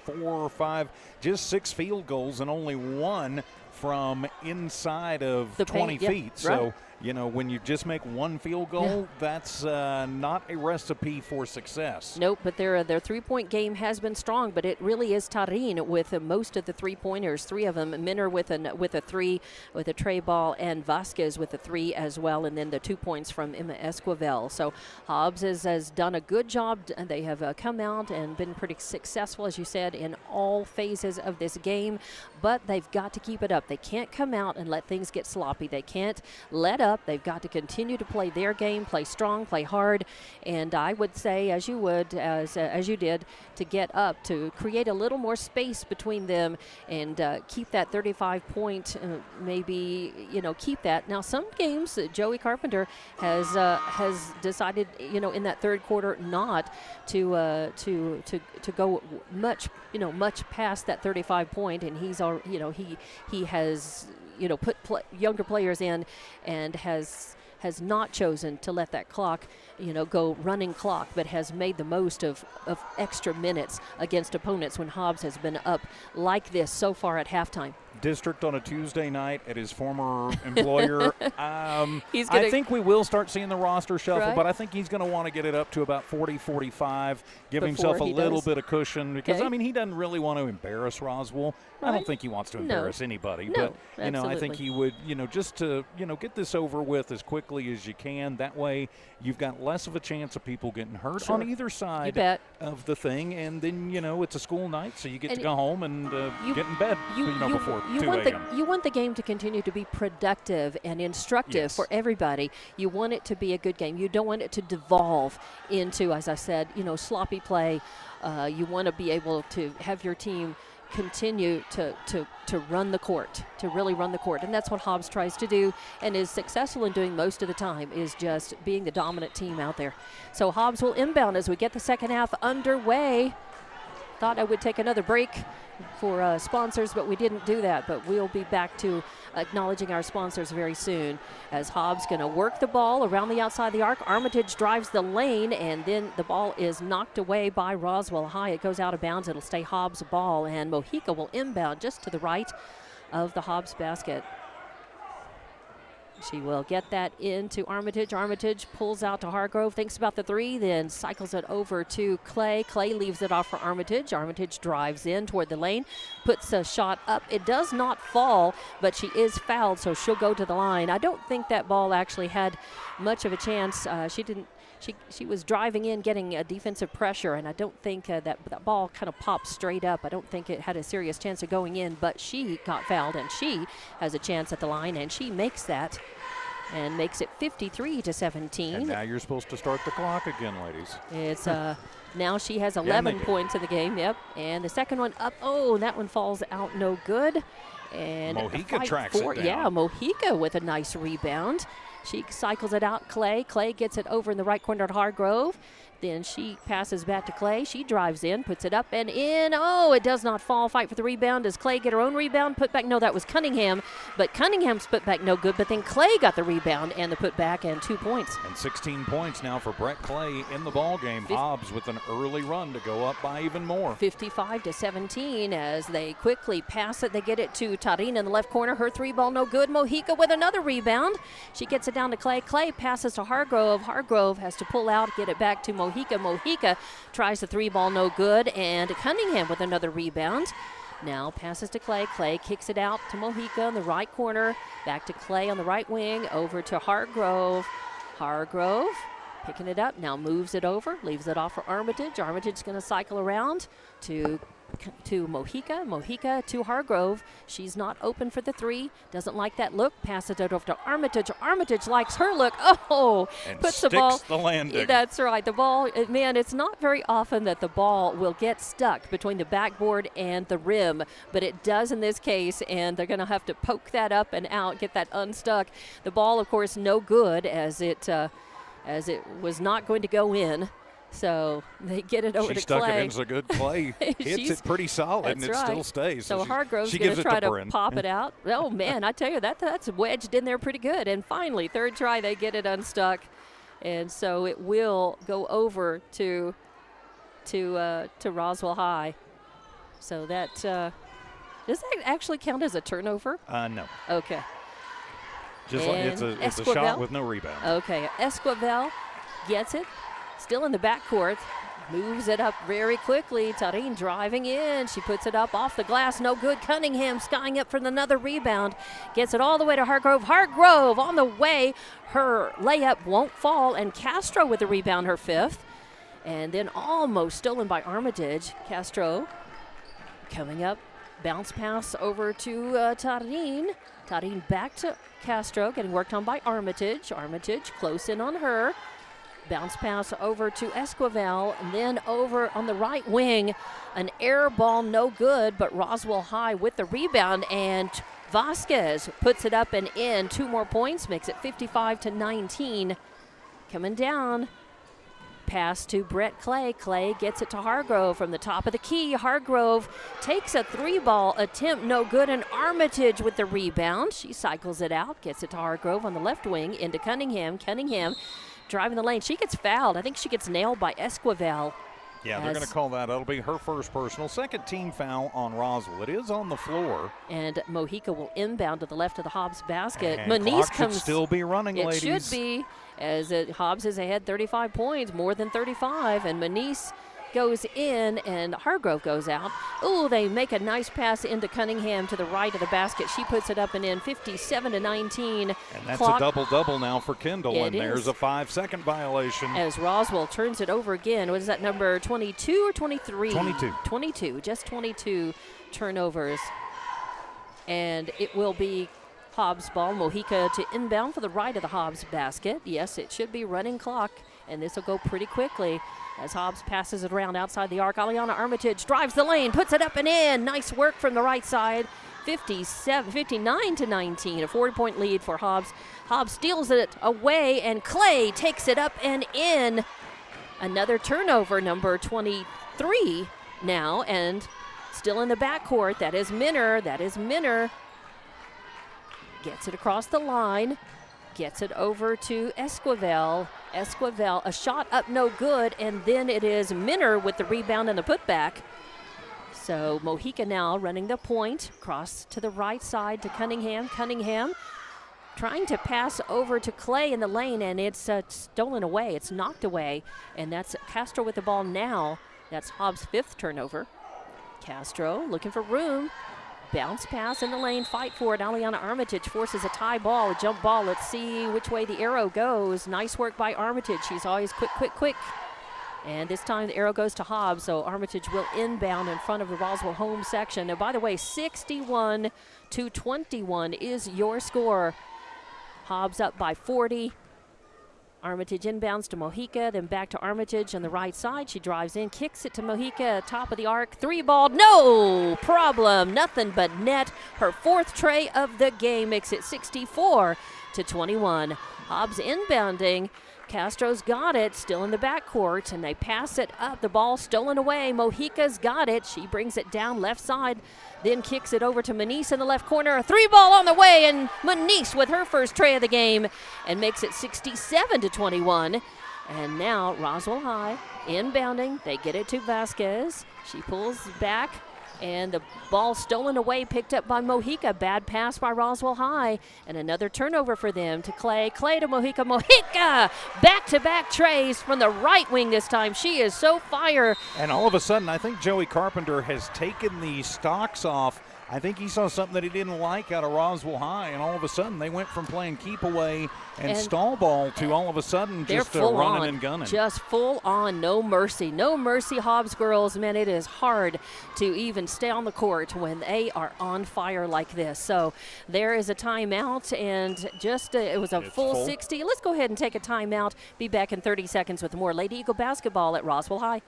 4, 5, just 6 field goals and only 1 from inside of The 20 paint, yep, feet. right. So, when you just make one field goal, that's not a recipe for success. Nope, but their 3-point game has been strong, but it really is Tarin with most of the 3-pointers. 3 of them, Minner with a 3, with a tray ball, and Vasquez with a 3 as well, and then the 2 points from Emma Esquivel. So Hobbs has done a good job. They have come out and been pretty successful, as you said, in all phases of this game, but they've got to keep it up. They can't come out and let things get sloppy. They can't let up. They've got to continue to play their game, play strong, play hard, and I would say, as you did, to get up, to create a little more space between them and keep that 35-point, maybe, keep that. Now, some games, Joey Carpenter has decided, in that third quarter not to go much past that 35-point, and he's he has put younger players in and has not chosen to let that clock go running clock, but has made the most of extra minutes against opponents when Hobbs has been up like this so far at halftime. District on a Tuesday night at his former employer. I think we will start seeing the roster shuffle, right? But I think he's going to want to get it up to about 40, 45, give himself a little bit of cushion because, he doesn't really want to embarrass Roswell. Right. I don't think he wants to embarrass anybody, but, I think he would, just to, get this over with as quickly as you can. That way you've got less of a chance of people getting hurt on either side of the thing, and then, it's a school night, so you get to go home and get in bed, before you want the game to continue to be productive and instructive for everybody. You want it to be a good game. You don't want it to devolve into, as I said, sloppy play. You want to be able to have your team continue to run the court, to really run the court. And that's what Hobbs tries to do and is successful in doing most of the time, is just being the dominant team out there. So Hobbs will inbound as we get the second half underway. Thought I would take another break for sponsors, but we didn't do that. But we'll be back to acknowledging our sponsors very soon, as Hobbs going to work the ball around the outside of the arc. Armitage drives the lane, and then the ball is knocked away by Roswell High. It goes out of bounds. It'll stay Hobbs' ball, and Mojica will inbound just to the right of the Hobbs basket. She will get that into Armitage. Armitage pulls out to Hargrove, thinks about the 3, then cycles it over to Clay. Clay leaves it off for Armitage. Armitage drives in toward the lane, puts a shot up. It does not fall, but she is fouled, so she'll go to the line. I don't think that ball actually had much of a chance. She was driving in, getting a defensive pressure, and I don't think that ball kind of popped straight up. I don't think it had a serious chance of going in, but she got fouled, and she has a chance at the line, and she makes that and makes it 53-17. And now you're supposed to start the clock again, ladies. It's now she has 11 points in the game, and the second one up. Oh, that one falls out, no good. And Mojica tracks it down. Yeah, Mojica with a nice rebound. She cycles it out. Clay gets it over in the right corner to Hargrove. Then she passes back to Clay. She drives in, puts it up and in. Oh, it does not fall. Fight for the rebound. Does Clay get her own rebound? Put back. No, that was Cunningham. But Cunningham's put back no good. But then Clay got the rebound and the put back and 2 points. And 16 points now for Brett Clay in the ball game. Hobbs with an early run to go up by even more. 55-17 as they quickly pass it. They get it to Tarin in the left corner. Her 3 ball no good. Mojica with another rebound. She gets it down to Clay. Clay passes to Hargrove. Hargrove has to pull out, get it back to Mojica. Mojica tries the 3 ball no good, and Cunningham with another rebound. Now passes to Clay. Clay kicks it out to Mojica in the right corner. Back to Clay on the right wing. Over to Hargrove. Hargrove picking it up. Now moves it over. Leaves it off for Armitage. Armitage's going to cycle around to Mojica. Mojica to Hargrove. She's not open for the 3. Doesn't like that look. Passes it over to Armitage. Armitage likes her look. Oh, and puts sticks the ball. The landing. That's right. The ball, man, it's not very often that the ball will get stuck between the backboard and the rim, but it does in this case, and they're going to have to poke that up and out, get that unstuck. The ball, of course, no good as it was not going to go in. So they get it over to Clay. She stuck it in so good. Clay hits it pretty solid, and it still stays. So Hargrove's going to try to pop it out. Oh, man, I tell you, that's wedged in there pretty good. And finally, third try, they get it unstuck. And so it will go over to Roswell High. So that does that actually count as a turnover? No. Okay. Just like it's a shot with no rebound. Okay, Esquivel gets it. Still in the backcourt. Moves it up very quickly. Tarine driving in. She puts it up off the glass. No good. Cunningham skying up for another rebound. Gets it all the way to Hargrove. Hargrove on the way. Her layup won't fall. And Castro with the rebound, her fifth. And then almost stolen by Armitage. Castro coming up. Bounce pass over to Tarine. Tarine back to Castro. Getting worked on by Armitage. Armitage close in on her. Bounce pass over to Esquivel, and then over on the right wing, an air ball, no good, but Roswell High with the rebound, and Vasquez puts it up and in. 2 more points, makes it 55-19. Coming down, pass to Brett Clay. Clay gets it to Hargrove from the top of the key. Hargrove takes a 3-ball attempt, no good, and Armitage with the rebound. She cycles it out, gets it to Hargrove on the left wing, into Cunningham. Cunningham driving the lane. She gets fouled. I think she gets nailed by Esquivel. Yeah, they're going to call that. That'll be her first personal. Second team foul on Roswell. It is on the floor. And Mojica will inbound to the left of the Hobbs basket. And clock should still be running, ladies. It should be, as Hobbs is ahead 35 points, more than 35. And Manice goes in and Hargrove goes out. Ooh, they make a nice pass into Cunningham to the right of the basket. She puts it up and in, 57-19. And that's a double-double now for Kendall, and there's a 5-second violation. As Roswell turns it over again. What is that, number 22 or 23? 22. 22, just 22 turnovers. And it will be Hobbs ball. Mojica to inbound for the right of the Hobbs basket. Yes, it should be running clock, and this will go pretty quickly as Hobbs passes it around outside the arc. Aliana Armitage drives the lane, puts it up and in. Nice work from the right side. 59-19, a 40-point lead for Hobbs. Hobbs steals it away, and Clay takes it up and in. Another turnover, number 23 now, and still in the backcourt. That is Minner. Gets it across the line. Gets it over to Esquivel. Esquivel, a shot up, no good, and then it is Minner with the rebound and the putback. So Mojica now running the point, cross to the right side to Cunningham. Cunningham trying to pass over to Clay in the lane, and it's stolen away. It's knocked away, and that's Castro with the ball now. That's Hobbs' 5th turnover. Castro looking for room. Bounce pass in the lane, fight for it. Aliana Armitage forces a tie ball, a jump ball. Let's see which way the arrow goes. Nice work by Armitage. She's always quick. And this time the arrow goes to Hobbs, so Armitage will inbound in front of the Roswell home section. And by the way, 61-21 is your score. Hobbs up by 40. Armitage inbounds to Mojica, then back to Armitage on the right side. She drives in, kicks it to Mojica, top of the arc, 3-ball, no problem, nothing but net. Her 4th tray of the game makes it 64-21. Hobbs inbounding. Castro's got it, still in the backcourt, and they pass it up. The ball stolen away. Mojica's got it. She brings it down left side, then kicks it over to Manice in the left corner. A 3-ball on the way, and Manice with her first tray of the game and makes it 67-21. And now Roswell High inbounding. They get it to Vasquez. She pulls back, and the ball stolen away, picked up by Mojica. Bad pass by Roswell High, and another turnover for them to Clay. Clay to Mojica. Mojica! Back-to-back trays from the right wing this time. She is so fire. And all of a sudden, I think Joey Carpenter has taken the stocks off. I think he saw something that he didn't like out of Roswell High, and all of a sudden they went from playing keep away and stall ball to all of a sudden just running and gunning. Just full on, no mercy. No mercy, Hobbs girls. Man, it is hard to even stay on the court when they are on fire like this. So there is a timeout, and just it was a full 60. Let's go ahead and take a timeout. Be back in 30 seconds with more Lady Eagle basketball at Roswell High.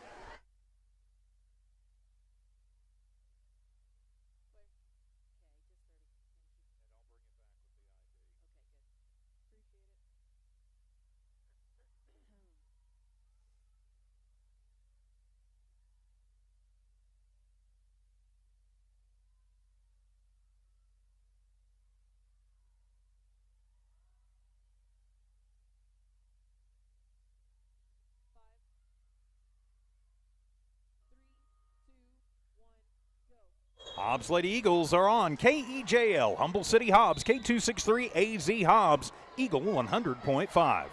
Hobbs Lady Eagles are on KEJL, Humble City Hobbs, K263AZ Hobbs, Eagle 100.5.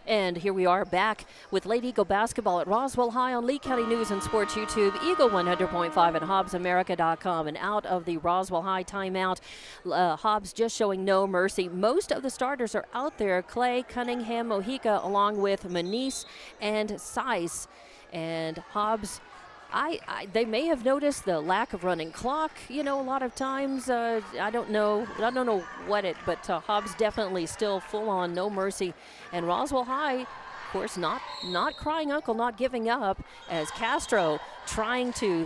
And here we are back with Lady Eagle basketball at Roswell High on Lee County News and Sports YouTube, Eagle 100.5 and HobbsAmerica.com. And out of the Roswell High timeout, Hobbs just showing no mercy. Most of the starters are out there. Clay, Cunningham, Mojica, along with Manise and Seiss. And Hobbs, they may have noticed the lack of running clock, a lot of times. I don't know what it, but Hobbs definitely still full on, no mercy. And Roswell High, of course, not crying uncle, not giving up, as Castro, trying to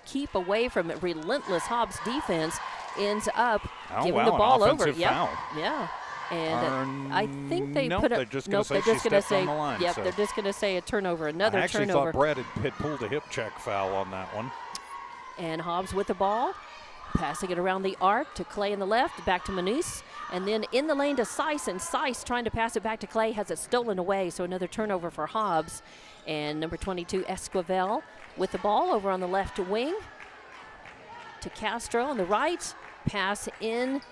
keep away from it, relentless Hobbs defense, ends up giving the ball over. Foul. Yeah. And I think they put they're just going to say, on the line, yep, so. They're just going to say a turnover, another turnover. I actually thought Brad had pulled a hip check foul on that one. And Hobbs with the ball, passing it around the arc to Clay in the left, back to Manise, and then in the lane to Seiss, and Seiss trying to pass it back to Clay, has it stolen away, so another turnover for Hobbs. And number 22, Esquivel, with the ball over on the left wing to Castro on the right, pass in.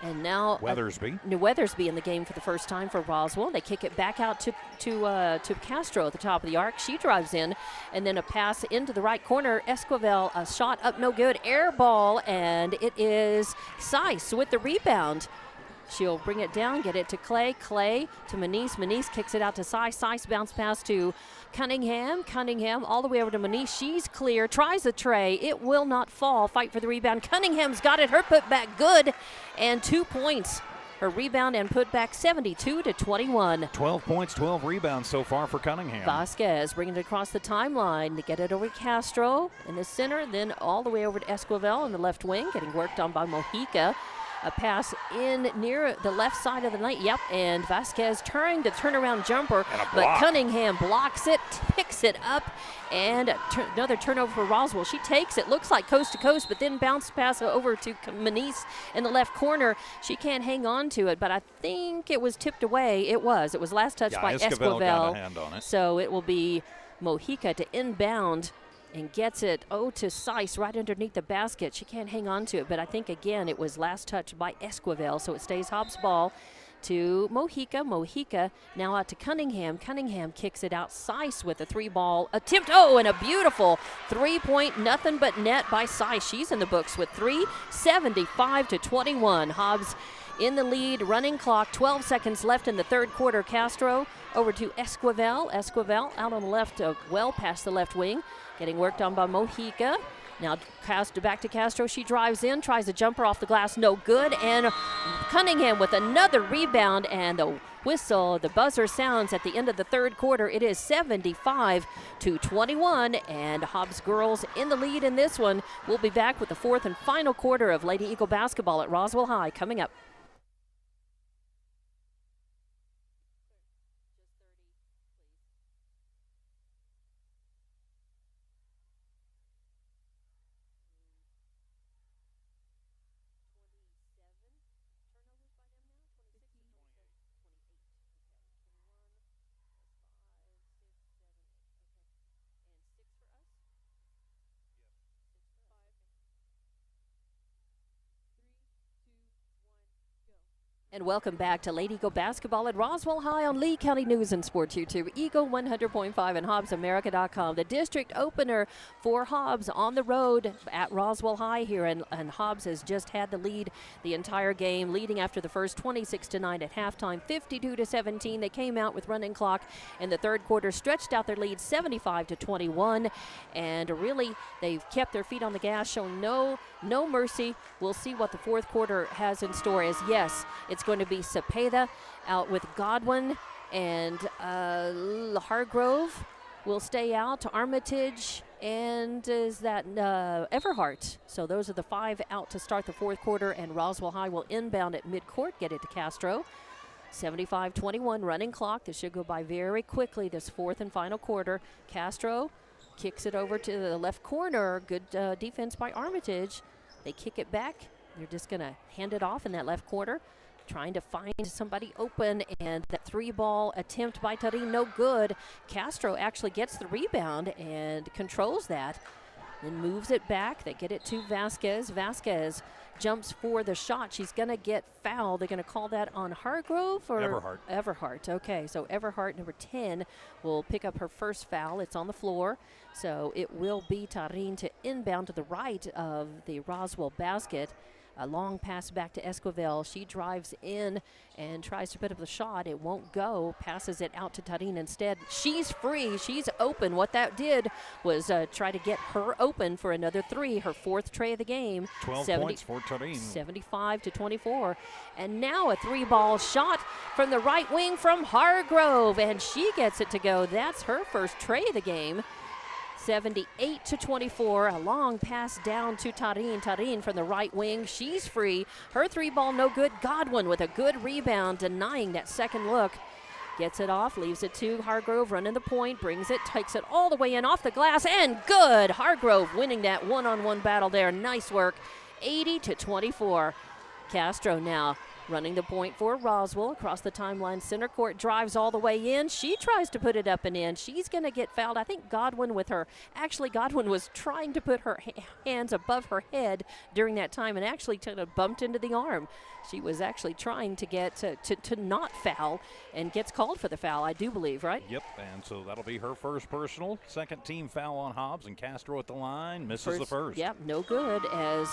And now Weathersby in the game for the first time for Roswell. They kick it back out to Castro at the top of the arc. She drives in, and then a pass into the right corner. Esquivel, a shot up, no good. Air ball, and it is Seiss with the rebound. She'll bring it down, get it to Clay. Clay to Manise. Manise kicks it out to Seiss. Seiss bounce pass to Cunningham. Cunningham all the way over to Manise. She's clear. Tries a tray. It will not fall. Fight for the rebound. Cunningham's got it. Her putback good. And 2 points. Her rebound and putback 72-21. 12 points, 12 rebounds so far for Cunningham. Vasquez bringing it across the timeline to get it over to Castro in the center. Then all the way over to Esquivel in the left wing. Getting worked on by Mojica. A pass in near the left side of the net. Yep, and Vasquez turning the turnaround jumper, but Cunningham blocks it, picks it up, and another turnover for Roswell. She takes it, looks like coast to coast, but then bounce pass over to Manise in the left corner. She can't hang on to it, but I think it was tipped away. It was last touch by Esquivel. Got a hand on it. So it will be Mojica to inbound. And gets it, to Seiss right underneath the basket. She can't hang on to it, but I think, again, it was last touch by Esquivel, so it stays Hobbs ball to Mojica. Mojica now out to Cunningham. Cunningham kicks it out. Seiss with a three-ball attempt. And a beautiful three-point, nothing but net by Seiss. She's in the books with 3, 75-21. Hobbs in the lead, running clock, 12 seconds left in the third quarter. Castro over to Esquivel. Esquivel out on the left, well past the left wing. Getting worked on by Mojica. Now back to Castro. She drives in, tries a jumper off the glass, no good. And Cunningham with another rebound, and the whistle, the buzzer sounds at the end of the third quarter. It is 75-21, and Hobbs girls in the lead in this one. We'll be back with the fourth and final quarter of Lady Eagle basketball at Roswell High coming up. And welcome back to Lady Eagle basketball at Roswell High on Lee County News and Sports YouTube, Eagle 100.5 and HobbsAmerica.com. The district opener for Hobbs on the road at Roswell High here, and Hobbs has just had the lead the entire game, leading after the first 26-9 at halftime, 52-17. They came out with running clock in the third quarter, stretched out their lead 75-21, and really they've kept their feet on the gas, showing no mercy. We'll see what the fourth quarter has in store. As yes, it's going to be Cepeda out with Godwin, and Hargrove will stay out. Armitage, and is that Everhart. So those are the 5 out to start the fourth quarter, and Roswell High will inbound at midcourt, get it to Castro. 75-21 running clock. This should go by very quickly, this fourth and final quarter. Castro kicks it over to the left corner. Good defense by Armitage. They kick it back. They're just going to hand it off in that left corner, trying to find somebody open, and that three-ball attempt by Tarim, no good. Castro actually gets the rebound and controls that. then moves it back. They get it to Vasquez. Vasquez jumps for the shot. She's going to get fouled. They're going to call that on Hargrove or Everhart. Everhart. Okay, so Everhart, number 10, will pick up her first foul. It's on the floor. So it will be Tarin to inbound to the right of the Roswell basket. A long pass back to Esquivel. She drives in and tries to put up the shot. It won't go. Passes it out to Tarin instead. She's free. She's open. What that did was try to get her open for another three. Her fourth tray of the game. 12 points for Tarin. 75-24. And now a three-ball shot from the right wing from Hargrove. And she gets it to go. That's her first tray of the game. 78-24, a long pass down to Tarin. Tarin from the right wing, she's free. Her three ball no good. Godwin with a good rebound, denying that second look. Gets it off, leaves it to Hargrove, running the point, brings it, takes it all the way in off the glass, and good! Hargrove winning that one-on-one battle there. Nice work, 80-24. Castro now running the point for Roswell across the timeline. Center court drives all the way in. She tries to put it up and in. She's going to get fouled. I think Godwin with her. Actually, Godwin was trying to put her hands above her head during that time and actually kind of bumped into the arm. She was actually trying to get to not foul and gets called for the foul, I do believe, right? Yep, and so that'll be her first personal. Second team foul on Hobbs, and Castro at the line misses the first. Yep, no good, as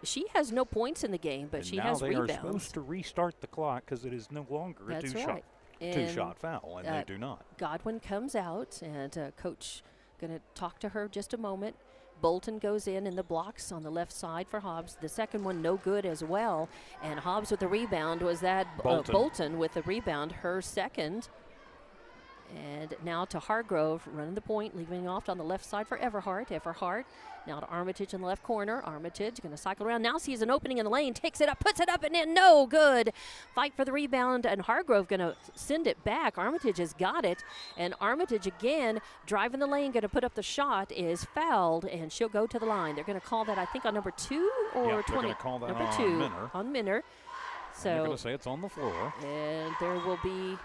she has no points in the game, but and she now has they rebounds. are supposed to restart the clock because it is no longer a two-shot foul, and they do not. Godwin comes out, and Coach going to talk to her just a moment. Bolton goes in the blocks on the left side for Hobbs. The second one no good as well, and Hobbs with the rebound. Was that Bolton with the rebound, her second. And now to Hargrove, running the point, leaving off on the left side for Everhart. Everhart now to Armitage in the left corner. Armitage going to cycle around. Now sees an opening in the lane, takes it up, puts it up and in. No good. Fight for the rebound, and Hargrove going to send it back. Armitage has got it, and Armitage again driving the lane, going to put up the shot, is fouled, and she'll go to the line. They're going to call that, I think, on number 2 or 20. They're going to call that number on 2 Minner. on Minner. So they're going to say it's on the floor. And there will be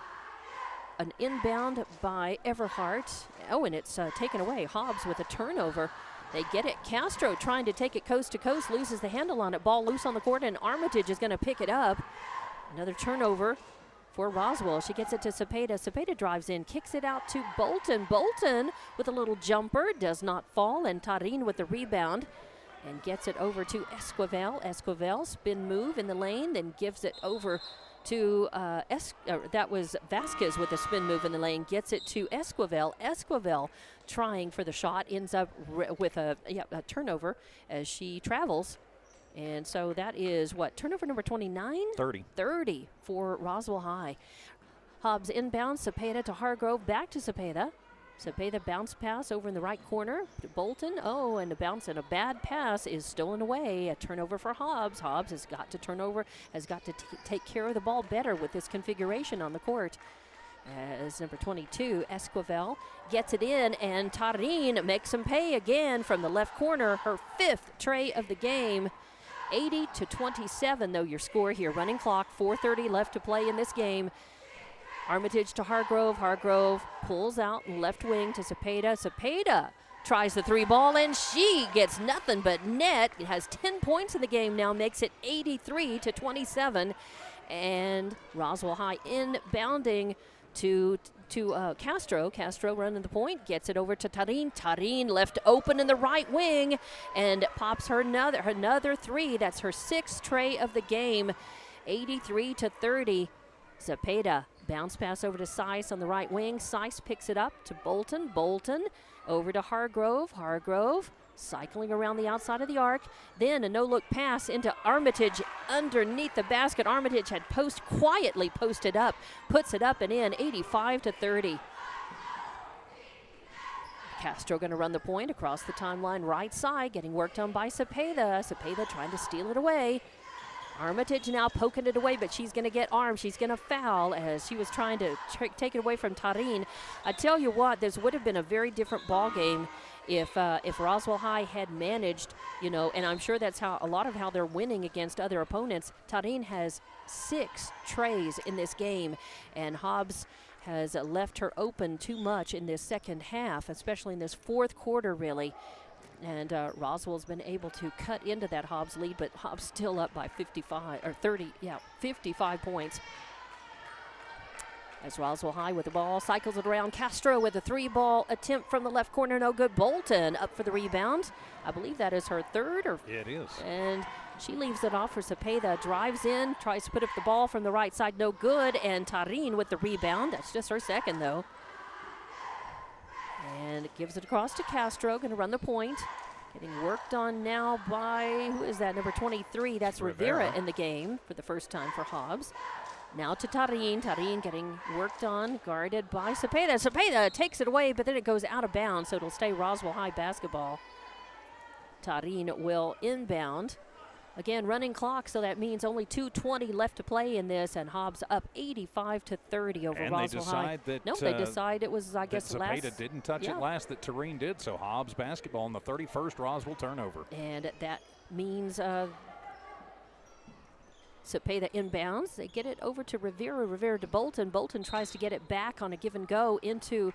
an inbound by Everhart. Oh, and it's taken away. Hobbs with a turnover. They get it. Castro trying to take it coast to coast, loses the handle on it. Ball loose on the court, and Armitage is going to pick it up. Another turnover for Roswell. She gets it to Cepeda. Cepeda drives in, kicks it out to Bolton. Bolton with a little jumper, does not fall, and Tarin with the rebound and gets it over to Esquivel. Esquivel, spin move in the lane, then gives it over to that was Vasquez with a spin move in the lane, gets it to Esquivel. Esquivel trying for the shot, ends up with a turnover as she travels. And so that is what, turnover number 29? 30 for Roswell High. Hobbs inbounds, Cepeda to Hargrove, back to Cepeda. Cepeda bounce pass over in the right corner to Bolton. Oh, and a bounce and a bad pass is stolen away. A turnover for Hobbs. Hobbs has got to turn over, has got to take care of the ball better with this configuration on the court. As number 22, Esquivel gets it in, and Tarin makes him pay again from the left corner. Her 5th tray of the game. 80-27, though, your score here. Running clock, 4:30 left to play in this game. Armitage to Hargrove. Hargrove pulls out left wing to Cepeda. Cepeda tries the three ball, and she gets nothing but net. It has 10 points in the game now, makes it 83-27. And Roswell High inbounding to Castro. Castro running the point, gets it over to Tarin. Tarin left open in the right wing and pops her another three. That's her 6th tray of the game. 83-30. Cepeda bounce pass over to Seiss on the right wing. Seiss picks it up to Bolton. Bolton over to Hargrove. Hargrove cycling around the outside of the arc. Then a no-look pass into Armitage underneath the basket. Armitage had quietly posted up, puts it up and in, 85-30. Castro going to run the point across the timeline right side, getting worked on by Cepeda. Cepeda trying to steal it away. Armitage now poking it away, but she's going to get armed. She's going to foul as she was trying to take it away from Tarin. I tell you what, this would have been a very different ball game if Roswell High had managed, and I'm sure that's how a lot of how they're winning against other opponents. Tarin has 6 trays in this game, and Hobbs has left her open too much in this second half, especially in this fourth quarter, really. And Roswell's been able to cut into that Hobbs lead, but Hobbs still up by 55 points. As Roswell High with the ball, cycles it around. Castro with a 3-ball attempt from the left corner, no good. Bolton up for the rebound. I believe that is her third. It is. And she leaves it off for Cepeda, drives in, tries to put up the ball from the right side, no good. And Tarin with the rebound. That's just her second, though. And gives it across to Castro, going to run the point. Getting worked on now by, who is that, number 23? That's Rivera in the game for the first time for Hobbs. Now to Tarin. Tarin getting worked on, guarded by Cepeda. Cepeda takes it away, but then it goes out of bounds, so it'll stay Roswell High basketball. Tarin will inbound. Again, running clock, so that means only 2:20 left to play in this, and Hobbs up 85-30 over and Roswell High. They decide it was, I guess, last. Cepeda didn't touch it last, that Tarin did, so Hobbs basketball on the 31st Roswell turnover. And that means Cepeda inbounds. They get it over to Rivera. Rivera to Bolton. Bolton tries to get it back on a give and go into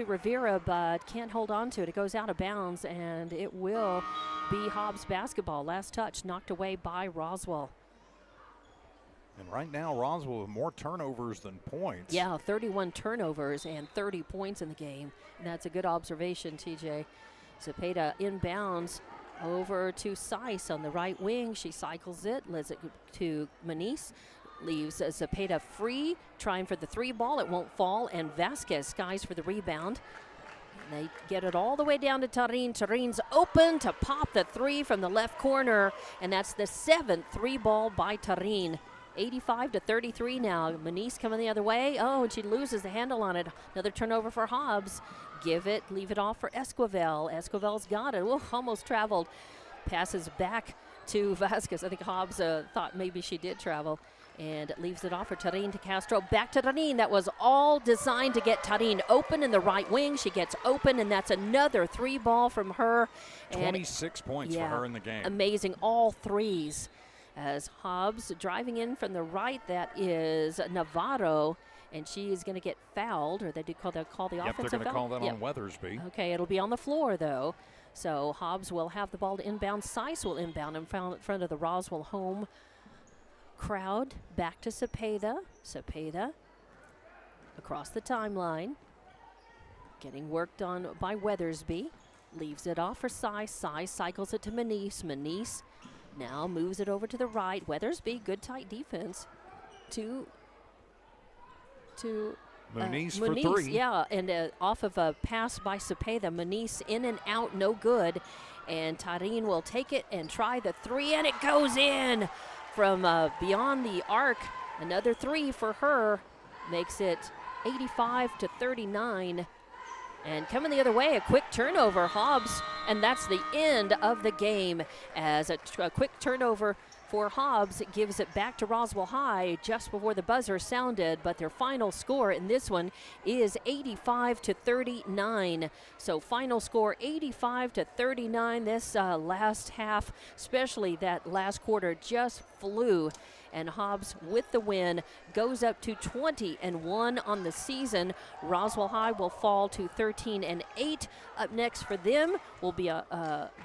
Rivera, but can't hold on to it. It goes out of bounds, and it will be Hobbs basketball. Last touch knocked away by Roswell. And right now, Roswell with more turnovers than points. Yeah, 31 turnovers and 30 points in the game. And that's a good observation, TJ. Cepeda inbounds over to Seiss on the right wing. She cycles it, lets it to Manice. Leaves Cepeda free, trying for the 3-ball. It won't fall, and Vasquez skies for the rebound. And they get it all the way down to Tarin. Tarin's open to pop the 3 from the left corner, and that's the 7th 3-ball by Tarin. 85-33 now. Manice coming the other way. Oh, and she loses the handle on it. Another turnover for Hobbs. Leave it off for Esquivel. Esquivel's got it. Oh, almost traveled. Passes back to Vasquez. I think Hobbs thought maybe she did travel. And leaves it off for Tarin to Castro. Back to Tarin. That was all designed to get Tarin open in the right wing. She gets open, and that's another 3-ball from her. 26 points for her in the game. Amazing. All threes. As Hobbs driving in from the right, that is Navarro, and she is going to get fouled, or they did call the offensive foul. They're going to call that on Weathersby. Okay, it'll be on the floor, though. So Hobbs will have the ball to inbound. Seiss will inbound in front of the Roswell home crowd. Back to Cepeda. Cepeda across the timeline. Getting worked on by Weathersby. Leaves it off for Seiss. Seiss cycles it to Manice. Manice now moves it over to the right. Weathersby, good tight defense to Manice for 3. Yeah, and off of a pass by Cepeda. Manice in and out, no good. And Tarin will take it and try the 3, and it goes in from beyond the arc. Another 3 for her makes it 85-39. And coming the other way, a quick turnover, Hobbs, and that's the end of the game, as a quick turnover for Hobbs gives it back to Roswell High just before the buzzer sounded, but their final score in this one is 85-39. So final score 85-39. This last half, especially that last quarter, just flew. And Hobbs, with the win, goes up to 20-1 on the season. Roswell High will fall to 13-8. Up next for them will be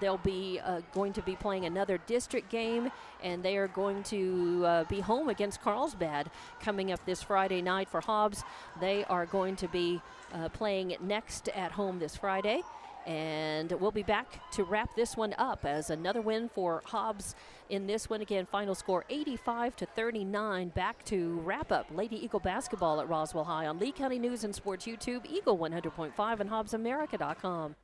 they'll be going to be playing another district game, and they are going to be home against Carlsbad coming up this Friday night for Hobbs. They are going to be playing next at home this Friday. And we'll be back to wrap this one up as another win for Hobbs in this one. Again, final score 85-39. Back to wrap up Lady Eagle basketball at Roswell High on Lee County News and Sports YouTube, Eagle 100.5 and HobbsAmerica.com.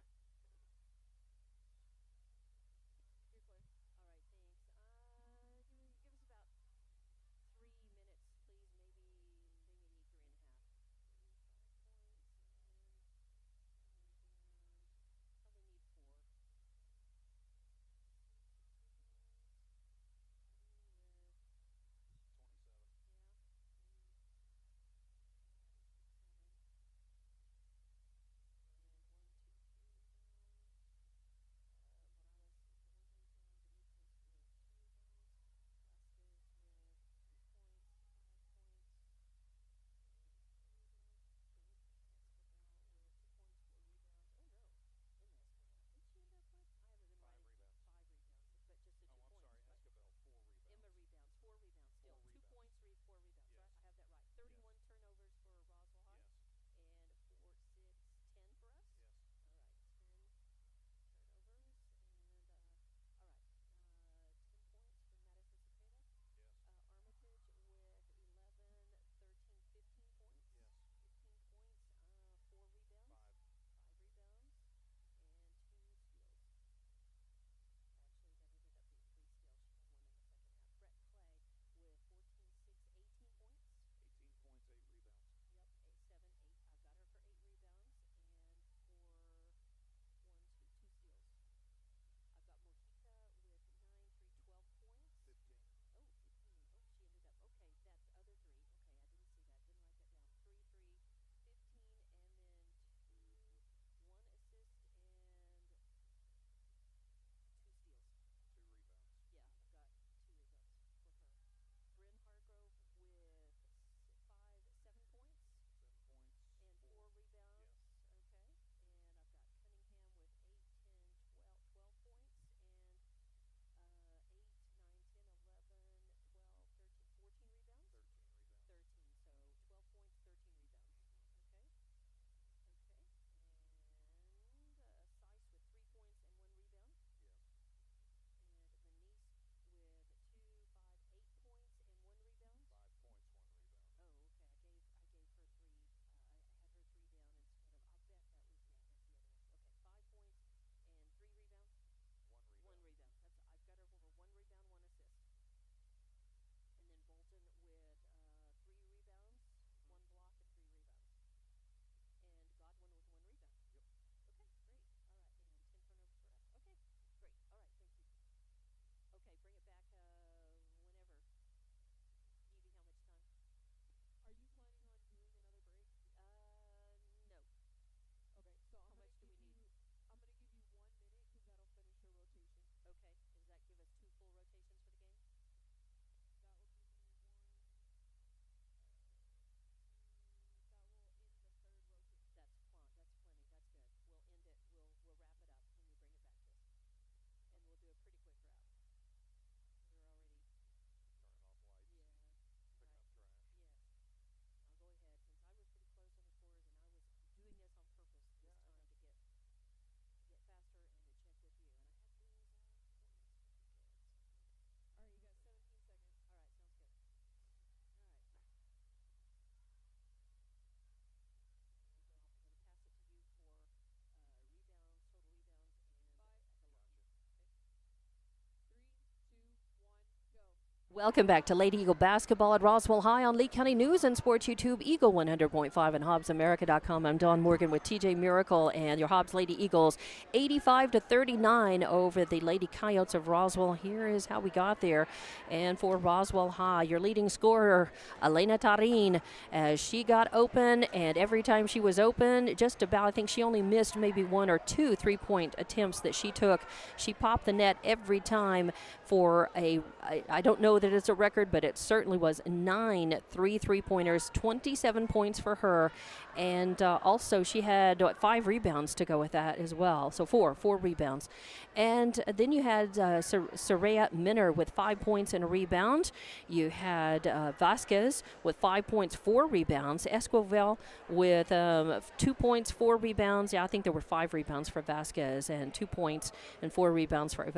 Welcome back to Lady Eagle basketball at Roswell High on Lee County News and Sports YouTube, Eagle 100.5 and HobbsAmerica.com. I'm Dawn Morgan with TJ Miracle and your Hobbs Lady Eagles, 85-39 over the Lady Coyotes of Roswell. Here is how we got there. And for Roswell High, your leading scorer, Elena Tarin, as she got open, and every time she was open, just about, I think she only missed maybe 1 or 2 3-point attempts that she took. She popped the net every time for I don't know that it's a record, but it certainly was 9 3-pointers, 27 points for her. And also she had 5 rebounds to go with that as well. So four rebounds. And then you had Soraya Minner with 5 points and a rebound. You had Vasquez with 5 points, 4 rebounds. Esquivel with 2 points, 4 rebounds. Yeah, I think there were 5 rebounds for Vasquez and 2 points and 4 rebounds for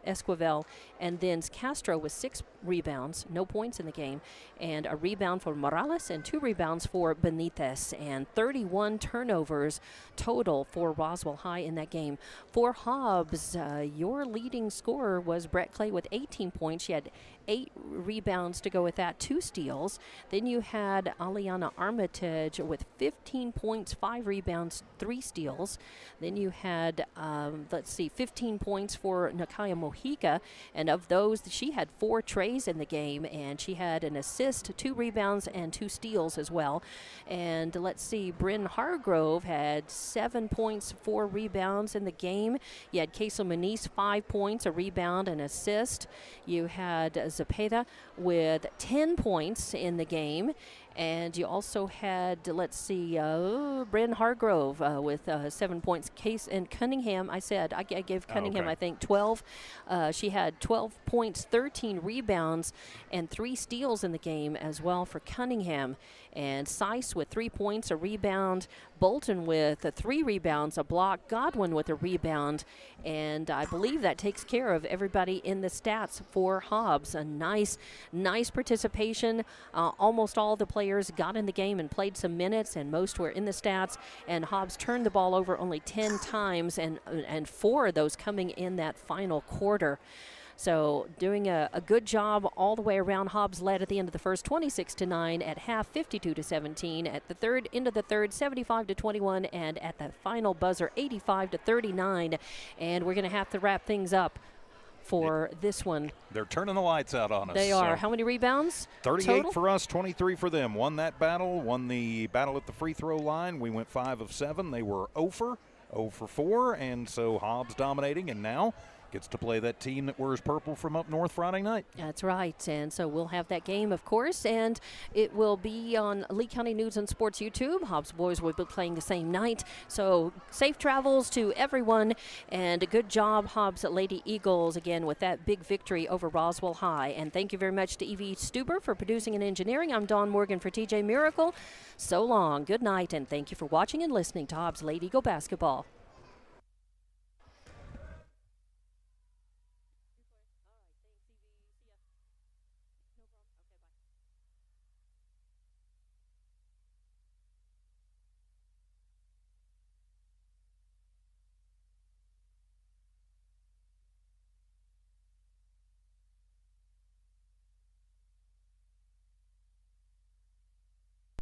Esquivel. And then Castro with 6 rebounds, no points in the game, and a rebound for Morales and 2 rebounds for Benitez, and 31 turnovers total for Roswell High in that game. For Hobbs, your leading scorer was Brett Clay with 18 points. She had 8 rebounds to go with that, 2 steals. Then you had Aliana Armitage with 15 points, 5 rebounds, 3 steals. Then you had, 15 points for Nakaya Mojica, and of those, she had 4 trays in the game, and she had an assist, 2 rebounds, and 2 steals as well. And let's see, Bryn Hargrove had 7 points, 4 rebounds in the game. You had Queso Muniz, 5 points, a rebound, and assist. You had Zepeda with 10 points in the game. And you also had, Bryn Hargrove with 7 points. Case and Cunningham, I gave Cunningham, I think, 12. She had 12 points, 13 rebounds, and 3 steals in the game as well for Cunningham. And Seiss with 3 points, a rebound. Bolton with 3 rebounds, a block. Godwin with a rebound. And I believe that takes care of everybody in the stats for Hobbs. A nice participation. Almost all the players got in the game and played some minutes, and most were in the stats. And Hobbs turned the ball over only 10 times, and 4 of those coming in that final quarter. So doing a good job all the way around. Hobbs led at the end of the first 26-9, at half 52-17, at the third, into the third 75-21, and at the final buzzer 85-39. And we're going to have to wrap things up for this one. They're turning the lights out on us. They are. How many rebounds? 38 total? For us, 23 for them. Won that battle, won the battle at the free throw line. We went 5 of 7. They were 0 for 4, and so Hobbs dominating, and now gets to play that team that wears purple from up north Friday night. That's right, and so we'll have that game, of course, and it will be on Lee County News and Sports YouTube. Hobbs boys will be playing the same night, so safe travels to everyone, and a good job, Hobbs Lady Eagles, again, with that big victory over Roswell High. And thank you very much to Evie Stuber for producing and engineering. I'm Dawn Morgan for TJ Miracle. So long, good night, and thank you for watching and listening to Hobbs Lady Eagle basketball.